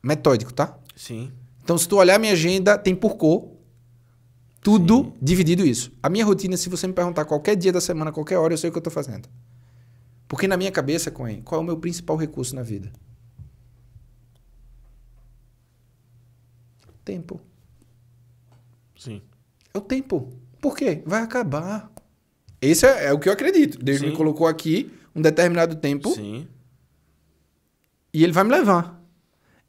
metódico, tá? Sim. Então, se tu olhar minha agenda, tem por cor, tudo dividido isso. A minha rotina, se você me perguntar qualquer dia da semana, qualquer hora, eu sei o que eu tô fazendo. Porque na minha cabeça, Cohen, qual é o meu principal recurso na vida? Tempo. Sim. É o tempo. Por quê? Vai acabar. Esse é o que eu acredito. Deus me colocou aqui um determinado tempo. Sim. E ele vai me levar.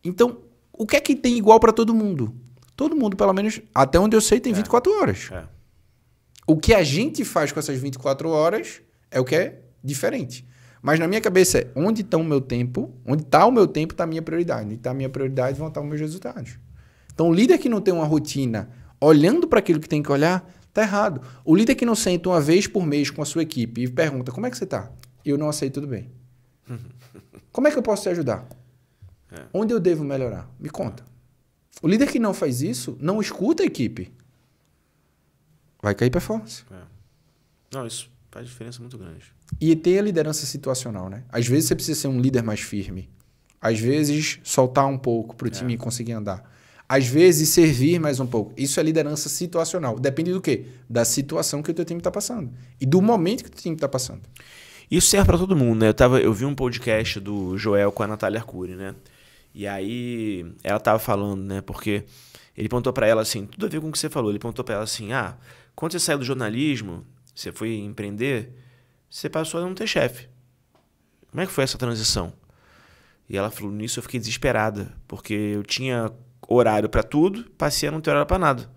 Então, o que é que tem igual para todo mundo? Todo mundo, pelo menos, até onde eu sei, tem 24 horas. É. O que a gente faz com essas 24 horas é o que é diferente. Mas na minha cabeça é onde está o meu tempo, onde está o meu tempo está a minha prioridade. Onde está a minha prioridade vão estar os meus resultados. Então, o líder que não tem uma rotina olhando para aquilo que tem que olhar, tá errado. O líder que não senta uma vez por mês com a sua equipe e pergunta, como é que você tá? Eu não aceito, tudo bem. Como é que eu posso te ajudar? Onde eu devo melhorar? Me conta. O líder que não faz isso, não escuta a equipe. Vai cair performance. Não, isso faz diferença muito grande. E tem a liderança situacional, né? Às vezes você precisa ser um líder mais firme. Às vezes soltar um pouco para o time conseguir andar. Às vezes servir mais um pouco. Isso é liderança situacional. Depende do quê? Da situação que o teu time está passando. E do momento que o teu time está passando. Isso serve para todo mundo, né? Eu vi um podcast do Joel com a Natália Arcuri, né? E aí ela tava falando, né? Porque ele perguntou para ela assim, tudo a ver com o que você falou. Ele perguntou para ela assim, quando você saiu do jornalismo, você foi empreender, você passou a não ter chefe. Como é que foi essa transição? E ela falou, nisso eu fiquei desesperada, porque eu tinha horário para tudo, passei a não ter horário para nada.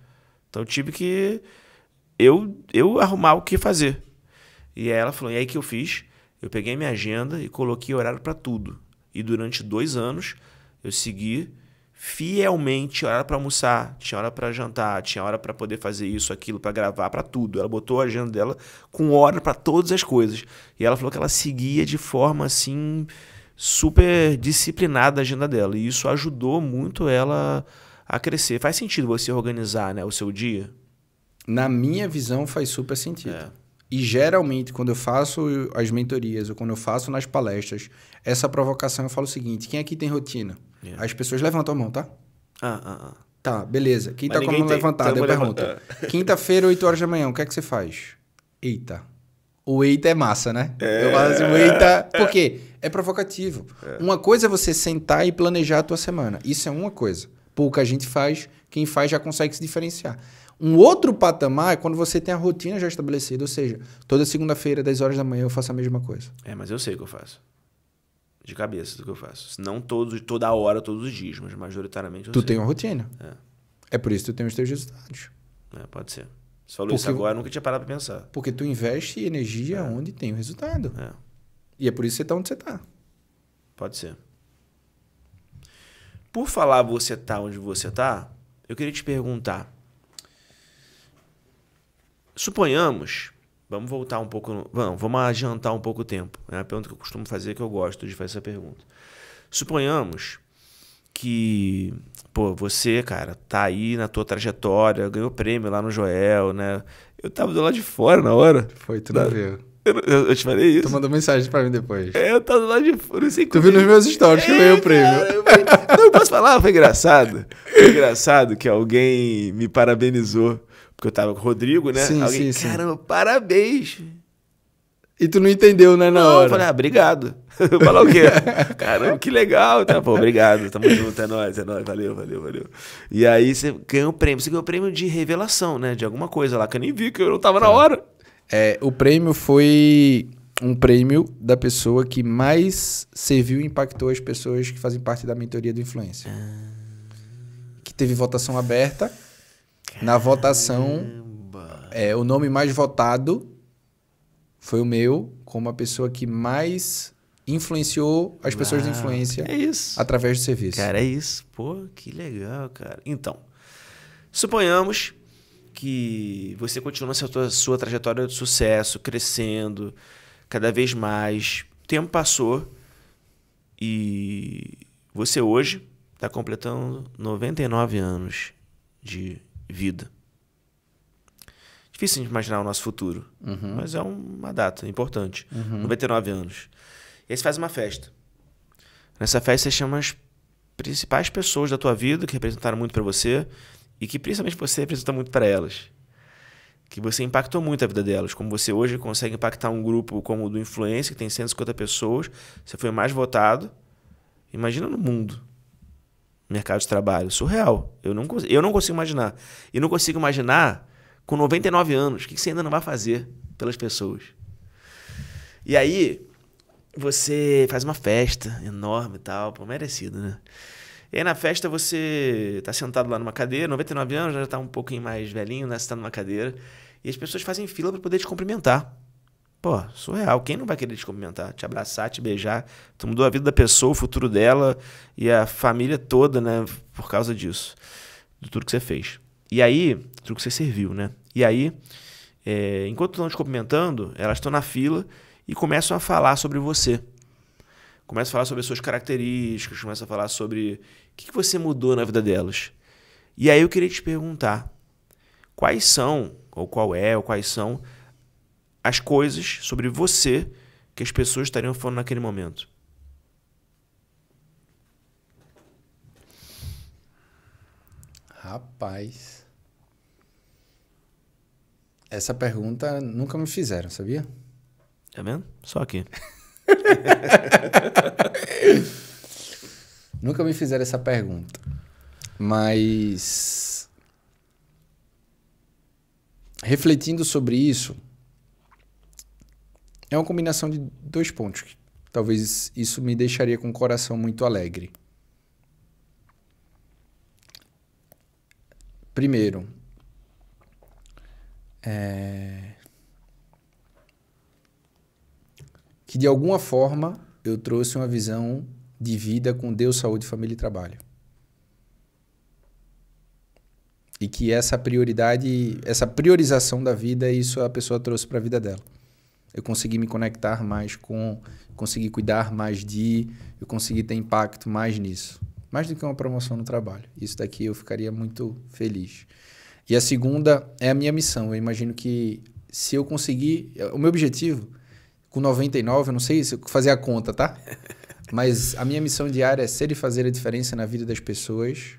Então eu tive que eu arrumar o que fazer. E aí ela falou, e aí que eu fiz? Eu peguei minha agenda e coloquei horário para tudo. E durante 2 anos eu segui fielmente hora para almoçar, tinha hora para jantar, tinha hora para poder fazer isso, aquilo, para gravar, para tudo. Ela botou a agenda dela com hora para todas as coisas. E ela falou que ela seguia de forma assim super disciplinada a agenda dela. E isso ajudou muito ela a crescer. Faz sentido você organizar, né, o seu dia? Na minha visão faz super sentido. E geralmente, quando eu faço as mentorias ou quando eu faço nas palestras, essa provocação eu falo o seguinte, quem aqui tem rotina? As pessoas levantam a mão, tá? Tá, beleza. Quem tá com a mão levantada, eu pergunto. Quinta-feira, 8 horas da manhã, o que é que você faz? Eita. O eita é massa, né? Eu falo assim, o eita... Por quê? É provocativo. Uma coisa é você sentar e planejar a tua semana. Isso é uma coisa. Pouca gente faz, quem faz já consegue se diferenciar. Um outro patamar é quando você tem a rotina já estabelecida, ou seja, toda segunda-feira, 10 horas da manhã, eu faço a mesma coisa. Mas eu sei o que eu faço. De cabeça do que eu faço. Não toda hora, todos os dias, mas majoritariamente eu sei. Tu tem uma rotina. É por isso que tu tem os teus resultados. Pode ser. Você falou isso agora, eu nunca tinha parado para pensar. Porque tu investe energia onde tem o resultado. E é por isso que você tá onde você tá. Pode ser. Por falar você tá onde você tá, eu queria te perguntar. Suponhamos, vamos voltar um pouco, vamos adiantar um pouco o tempo. É a pergunta que eu costumo fazer, que eu gosto de fazer essa pergunta. Suponhamos que, você, cara, tá aí na tua trajetória, ganhou prêmio lá no Joel, né? Eu tava do lado de fora na hora. Foi, tu não viu. Eu te falei isso. Tu mandou mensagem pra mim depois. Eu tava do lado de fora. Não sei tu viu nos meus stories que eu ganhei o prêmio. Não, posso falar? Foi engraçado. Foi engraçado que alguém me parabenizou. Porque eu tava com o Rodrigo, né? Sim. Caramba, parabéns. E tu não entendeu, né, na hora? Eu falei, obrigado. Eu falar o quê? Caramba, que legal. Tá, obrigado, tamo junto, é nóis, valeu. E aí você ganhou o prêmio. Você ganhou o prêmio de revelação, né? De alguma coisa lá, que eu nem vi, que eu não tava na hora. O prêmio foi um prêmio da pessoa que mais serviu e impactou as pessoas que fazem parte da mentoria do Influência. Que teve votação aberta. Na votação, o nome mais votado foi o meu, como a pessoa que mais influenciou as pessoas da influência através do serviço. Cara, é isso. Pô, que legal, cara. Então, suponhamos que você continua na sua trajetória de sucesso, crescendo cada vez mais. O tempo passou e você hoje está completando 99 anos de vida. Difícil de imaginar o nosso futuro, mas é uma data importante. 99 anos. E aí você faz uma festa. Nessa festa você chama as principais pessoas da tua vida que representaram muito para você e que principalmente você representa muito para elas. Que você impactou muito a vida delas. Como você hoje consegue impactar um grupo como o do Influência, que tem 150 pessoas, você foi o mais votado. Imagina no mundo. Mercado de trabalho. Surreal. Eu não consigo imaginar. E não consigo imaginar com 99 anos. O que você ainda não vai fazer pelas pessoas? E aí, você faz uma festa enorme e tal. Pô, merecido, né? E aí na festa você tá sentado lá numa cadeira, 99 anos, já tá um pouquinho mais velhinho, né? Você tá numa cadeira. E as pessoas fazem fila para poder te cumprimentar. Pô, surreal. Quem não vai querer te cumprimentar, te abraçar, te beijar? Tu mudou a vida da pessoa, o futuro dela e a família toda, né? Por causa disso. De tudo que você fez. E aí, truque você serviu, né? E aí, enquanto estão te cumprimentando, elas estão na fila e começam a falar sobre você. Começam a falar sobre as suas características, começam a falar sobre o que você mudou na vida delas. E aí eu queria te perguntar, quais são as coisas sobre você que as pessoas estariam falando naquele momento? Rapaz, essa pergunta nunca me fizeram, sabia? Tá vendo? Só aqui. Nunca me fizeram essa pergunta. Mas, refletindo sobre isso, é uma combinação de 2 pontos. Talvez isso me deixaria com o coração muito alegre. Primeiro, que de alguma forma eu trouxe uma visão de vida com Deus, saúde, família e trabalho. E que essa prioridade, essa priorização da vida, isso a pessoa trouxe para a vida dela. Eu consegui me conectar mais com, consegui cuidar mais eu consegui ter impacto mais nisso. Mais do que uma promoção no trabalho. Isso daqui eu ficaria muito feliz. E a segunda é a minha missão. Eu imagino que se eu conseguir... O meu objetivo, com 99, eu não sei se eu fazer a conta, tá? Mas a minha missão diária é ser e fazer a diferença na vida das pessoas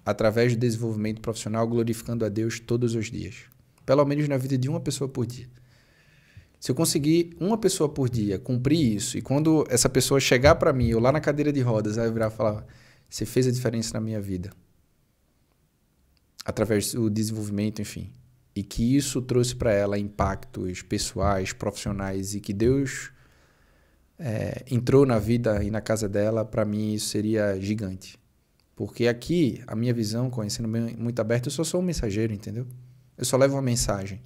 através do desenvolvimento profissional, glorificando a Deus todos os dias. Pelo menos na vida de uma pessoa por dia. Se eu conseguir uma pessoa por dia cumprir isso, e quando essa pessoa chegar para mim, eu lá na cadeira de rodas, aí eu virar e falar, você fez a diferença na minha vida. Através do desenvolvimento, enfim. E que isso trouxe para ela impactos pessoais, profissionais, e que Deus entrou na vida e na casa dela, para mim isso seria gigante. Porque aqui, a minha visão, conhecendo muito aberto, eu só sou um mensageiro, entendeu? Eu só levo uma mensagem.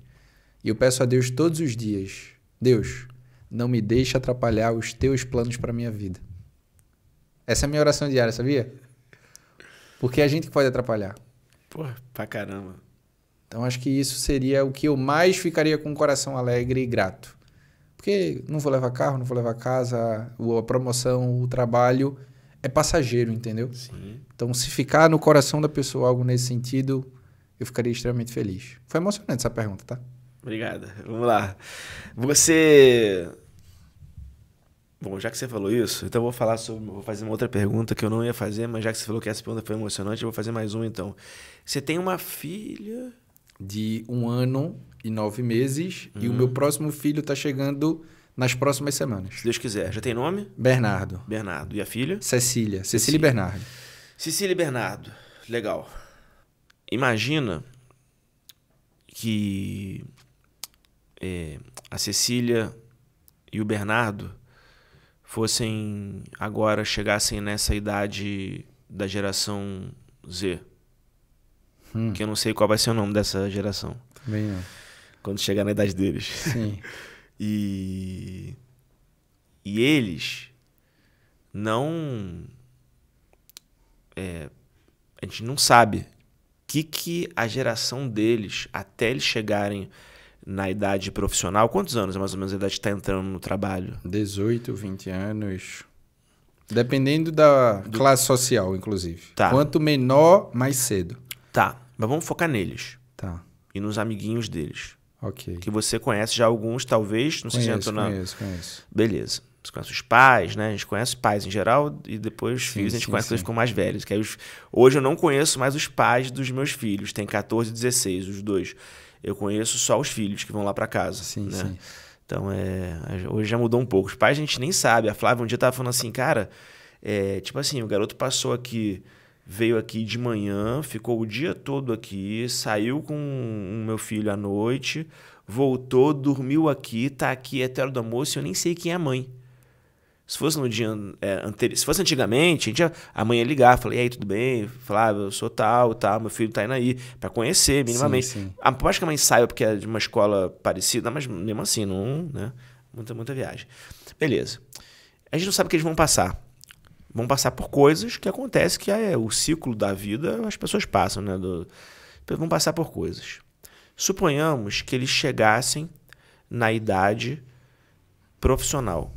E eu peço a Deus todos os dias, Deus, não me deixe atrapalhar os teus planos para a minha vida. Essa é a minha oração diária, sabia? Porque é a gente que pode atrapalhar. Pô, pra caramba. Então, acho que isso seria o que eu mais ficaria com o coração alegre e grato. Porque não vou levar carro, não vou levar casa, a promoção, o trabalho é passageiro, entendeu? Sim. Então, se ficar no coração da pessoa algo nesse sentido, eu ficaria extremamente feliz. Foi emocionante essa pergunta, tá? Obrigado. Vamos lá. Você... Bom, já que você falou isso, então vou fazer uma outra pergunta que eu não ia fazer, mas já que você falou que essa pergunta foi emocionante, eu vou fazer mais uma então. Você tem uma filha... De 1 ano e 9 meses, e o meu próximo filho está chegando nas próximas semanas. Se Deus quiser. Já tem nome? Bernardo. Bernardo. E a filha? Cecília e Bernardo. Cecília e Bernardo. Legal. Imagina que a Cecília e o Bernardo chegassem nessa idade da geração Z. Que eu não sei qual vai ser o nome dessa geração. Também não. Quando chegar na idade deles. Sim. E eles não... a gente não sabe que a geração deles, até eles chegarem na idade profissional... Quantos anos é mais ou menos a idade que está entrando no trabalho? 18, 20 anos... Dependendo da classe social, inclusive. Tá. Quanto menor, mais cedo. Tá, mas vamos focar neles. Tá. E nos amiguinhos deles. Ok. Que você conhece já alguns, talvez. Não sei se já entrou na... Conheço. Beleza. Você conhece os pais, né? A gente conhece os pais em geral e depois os filhos a gente conhece quando eles ficam mais velhos. Que aí hoje eu não conheço mais os pais dos meus filhos. Tem 14 e 16, os dois. Eu conheço só os filhos que vão lá para casa. Sim, né? sim. Então, hoje já mudou um pouco. Os pais a gente nem sabe. A Flávia um dia tava falando assim, cara, tipo assim, o garoto passou aqui, veio aqui de manhã, ficou o dia todo aqui, saiu com o meu filho à noite, voltou, dormiu aqui, tá aqui até a hora do almoço e eu nem sei quem é a mãe. Se fosse no dia anterior, se fosse antigamente, a mãe ia ligar, falei, e aí, tudo bem? Falava, eu sou tal, meu filho tá indo aí, pra conhecer minimamente. Sim, sim. Por mais que a mãe saiba porque é de uma escola parecida, mas mesmo assim, não, né? Muita viagem. Beleza. A gente não sabe o que eles vão passar. Vão passar por coisas que acontecem, que é o ciclo da vida, as pessoas passam, né? vão passar por coisas. Suponhamos que eles chegassem na idade profissional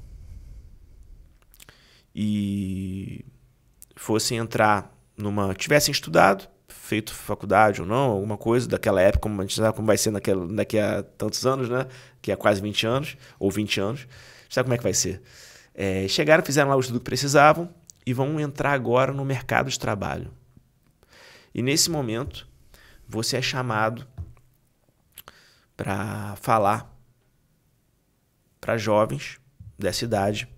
e fossem entrar tivessem estudado, feito faculdade ou não, alguma coisa daquela época, como a gente sabe como vai ser daqui a tantos anos, né? Que é quase 20 anos, ou 20 anos. Sabe como é que vai ser? Chegaram, fizeram lá o estudo que precisavam e vão entrar agora no mercado de trabalho. E nesse momento, você é chamado para falar para jovens dessa idade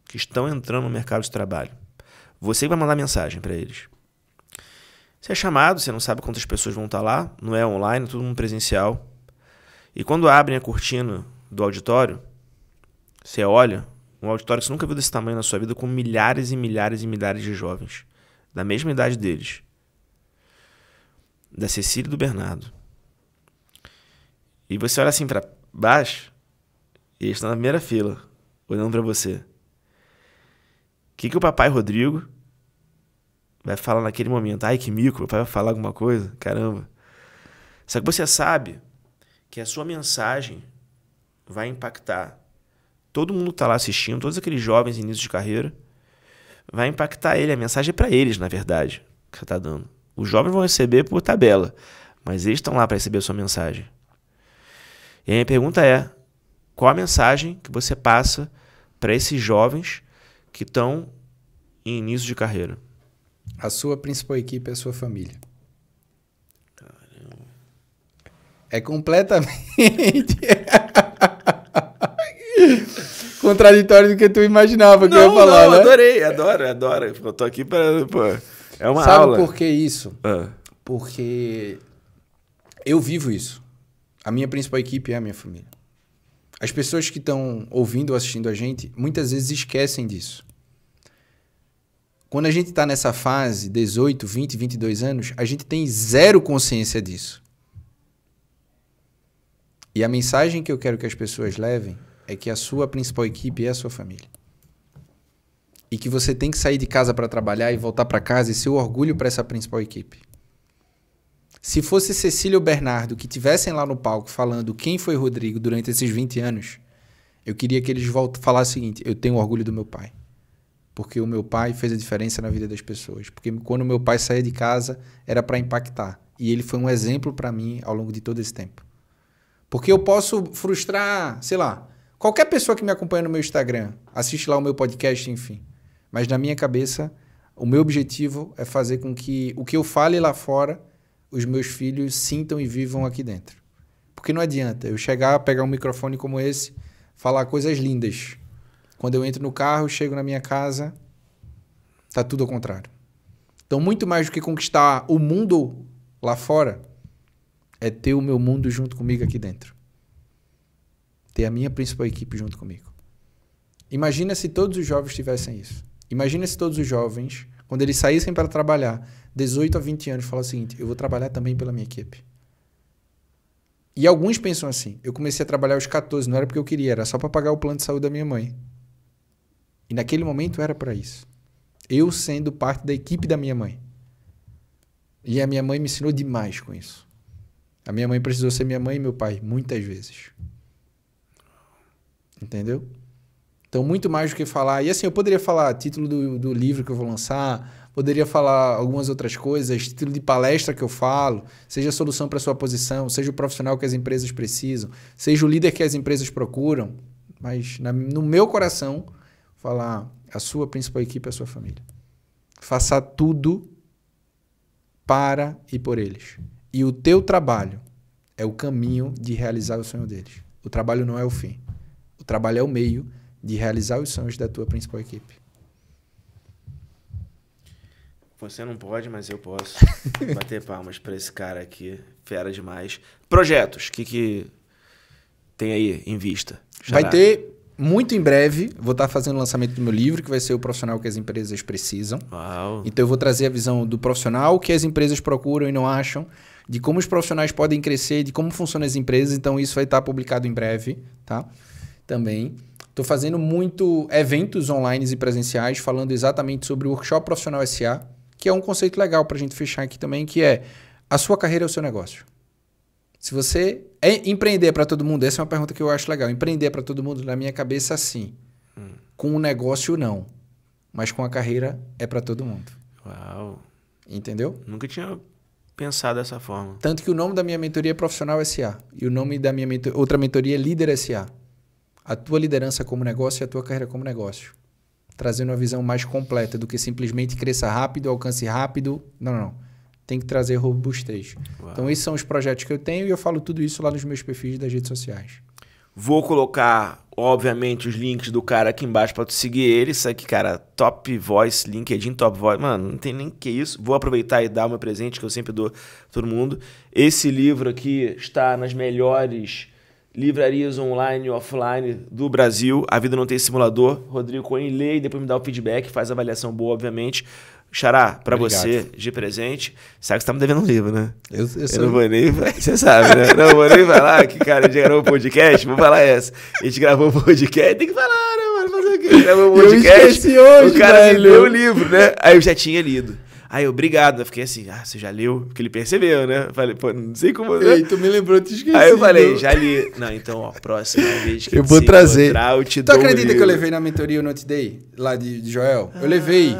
que estão entrando no mercado de trabalho. Você vai mandar mensagem para eles. Você é chamado, você não sabe quantas pessoas vão estar lá, não é online, é tudo mundo presencial. E quando abrem a cortina do auditório, você olha, um auditório que você nunca viu desse tamanho na sua vida, com milhares e milhares e milhares de jovens, da mesma idade deles. Da Cecília e do Bernardo. E você olha assim para baixo, e eles estão na primeira fila, olhando para você. O que o papai Rodrigo vai falar naquele momento? Ai, que mico, o papai vai falar alguma coisa? Caramba. Só que você sabe que a sua mensagem vai impactar todo mundo que está lá assistindo, todos aqueles jovens início de carreira, vai impactar ele. A mensagem é para eles, na verdade, que você está dando. Os jovens vão receber por tabela, mas eles estão lá para receber a sua mensagem. E a minha pergunta é, qual a mensagem que você passa para esses jovens que estão em início de carreira? A sua principal equipe é a sua família. Caramba. É completamente contraditório do que tu imaginava que eu ia falar, né? Adorei, adoro. Eu tô aqui para... É uma aula. Sabe por que isso? Porque eu vivo isso. A minha principal equipe é a minha família. As pessoas que estão ouvindo ou assistindo a gente, muitas vezes esquecem disso. Quando a gente está nessa fase, 18, 20, 22 anos, a gente tem zero consciência disso. E a mensagem que eu quero que as pessoas levem é que a sua principal equipe é a sua família. E que você tem que sair de casa para trabalhar e voltar para casa e ser o orgulho para essa principal equipe. Se fosse Cecília ou Bernardo que estivessem lá no palco falando quem foi Rodrigo durante esses 20 anos, eu queria que eles falassem o seguinte: eu tenho orgulho do meu pai. Porque o meu pai fez a diferença na vida das pessoas. Porque quando o meu pai saía de casa, era para impactar. E ele foi um exemplo para mim ao longo de todo esse tempo. Porque eu posso frustrar, sei lá, qualquer pessoa que me acompanha no meu Instagram, assiste lá o meu podcast, enfim. Mas na minha cabeça, o meu objetivo é fazer com que o que eu fale lá fora, os meus filhos sintam e vivam aqui dentro. Porque não adianta eu chegar, pegar um microfone como esse, falar coisas lindas. Quando eu entro no carro, chego na minha casa, tá tudo ao contrário. Então, muito mais do que conquistar o mundo lá fora, é ter o meu mundo junto comigo aqui dentro. Ter a minha principal equipe junto comigo. Imagina se todos os jovens tivessem isso. Imagina se todos os jovens, quando eles saíssem para trabalhar, 18 a 20 anos, falassem o seguinte: eu vou trabalhar também pela minha equipe. E alguns pensam assim: eu comecei a trabalhar aos 14, não era porque eu queria, era só para pagar o plano de saúde da minha mãe. E naquele momento era para isso. Eu sendo parte da equipe da minha mãe. E a minha mãe me ensinou demais com isso. A minha mãe precisou ser minha mãe e meu pai, muitas vezes. Entendeu? Então, muito mais do que falar... E assim, eu poderia falar título do livro que eu vou lançar, poderia falar algumas outras coisas, título de palestra que eu falo, seja a solução para a sua posição, seja o profissional que as empresas precisam, seja o líder que as empresas procuram. Mas no meu coração, falar a sua principal equipe é a sua família. Faça tudo para e por eles. E o teu trabalho é o caminho de realizar o sonho deles. O trabalho não é o fim. O trabalho é o meio de realizar os sonhos da tua principal equipe. Você não pode, mas eu posso. Bater palmas para esse cara aqui. Fera demais. Projetos, que tem aí em vista? Vai ter... Muito em breve, vou estar fazendo o lançamento do meu livro, que vai ser o profissional que as empresas precisam. Uau. Então, eu vou trazer a visão do profissional que as empresas procuram e não acham, de como os profissionais podem crescer, de como funcionam as empresas. Então, isso vai estar publicado em breve, tá? Também. Estou fazendo muito eventos online e presenciais, falando exatamente sobre o Workshop Profissional SA, que é um conceito legal para a gente fechar aqui também, que é A sua carreira é o seu negócio. Se você... empreender para todo mundo, essa é uma pergunta que eu acho legal. Empreender para todo mundo, na minha cabeça, sim. Com o negócio, não. Mas com a carreira, é para todo mundo. Uau. Entendeu? Nunca tinha pensado dessa forma. Tanto que o nome da minha mentoria é Profissional SA. E o nome da minha outra mentoria é Líder SA. A tua liderança como negócio e a tua carreira como negócio. Trazendo uma visão mais completa do que simplesmente cresça rápido, alcance rápido. Não. Tem que trazer robustez. Uau. Então, esses são os projetos que eu tenho e eu falo tudo isso lá nos meus perfis das redes sociais. Vou colocar, obviamente, os links do cara aqui embaixo para tu seguir ele. Isso aqui, cara, Top Voice, LinkedIn Top Voice. Mano, não tem nem que isso. Vou aproveitar e dar o meu presente, que eu sempre dou a todo mundo. Esse livro aqui está nas melhores livrarias online e offline do Brasil. A Vida Não Tem Simulador. Rodrigo Cohen, lê e depois me dá o feedback, faz a avaliação boa, obviamente. Xará, pra você, de presente. Sabe que você tá me devendo um livro, né? Eu não vou nem... Você sabe, né? Não vou nem falar que, cara, a gente gravou um podcast. Vou falar essa. A gente gravou um podcast. Tem que falar, né, mano? Fazer o quê? Gravou um podcast. Hoje, o cara me deu o livro, né? Aí eu já tinha lido. Aí, obrigado. Eu fiquei assim, você já leu? Porque ele percebeu, né? Eu falei, pô, não sei como... Ei, tu me lembrou, te esqueci. Aí eu falei, já li. Não, então, ó, próxima vez que eu vou trazer. Eu te tu dou acredita um que eu levei na mentoria o Note Day, lá de Joel? Eu levei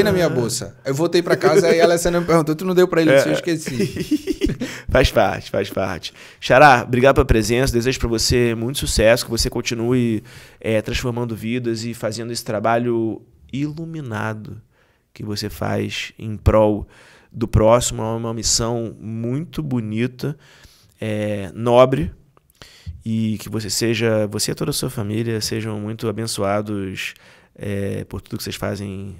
na minha bolsa. Eu voltei pra casa, aí a Alessandra me perguntou, tu não deu pra ele? Eu esqueci. Faz parte. Xará, obrigado pela presença, desejo pra você muito sucesso, que você continue transformando vidas e fazendo esse trabalho iluminado que você faz em prol do próximo. É uma missão muito bonita, nobre, e que você e toda a sua família sejam muito abençoados por tudo que vocês fazem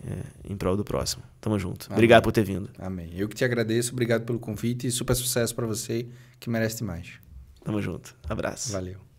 em prol do próximo. Tamo junto. Amém. Obrigado por ter vindo. Amém. Eu que te agradeço, obrigado pelo convite e super sucesso para você, que merece mais. Tamo junto. Abraço. Valeu.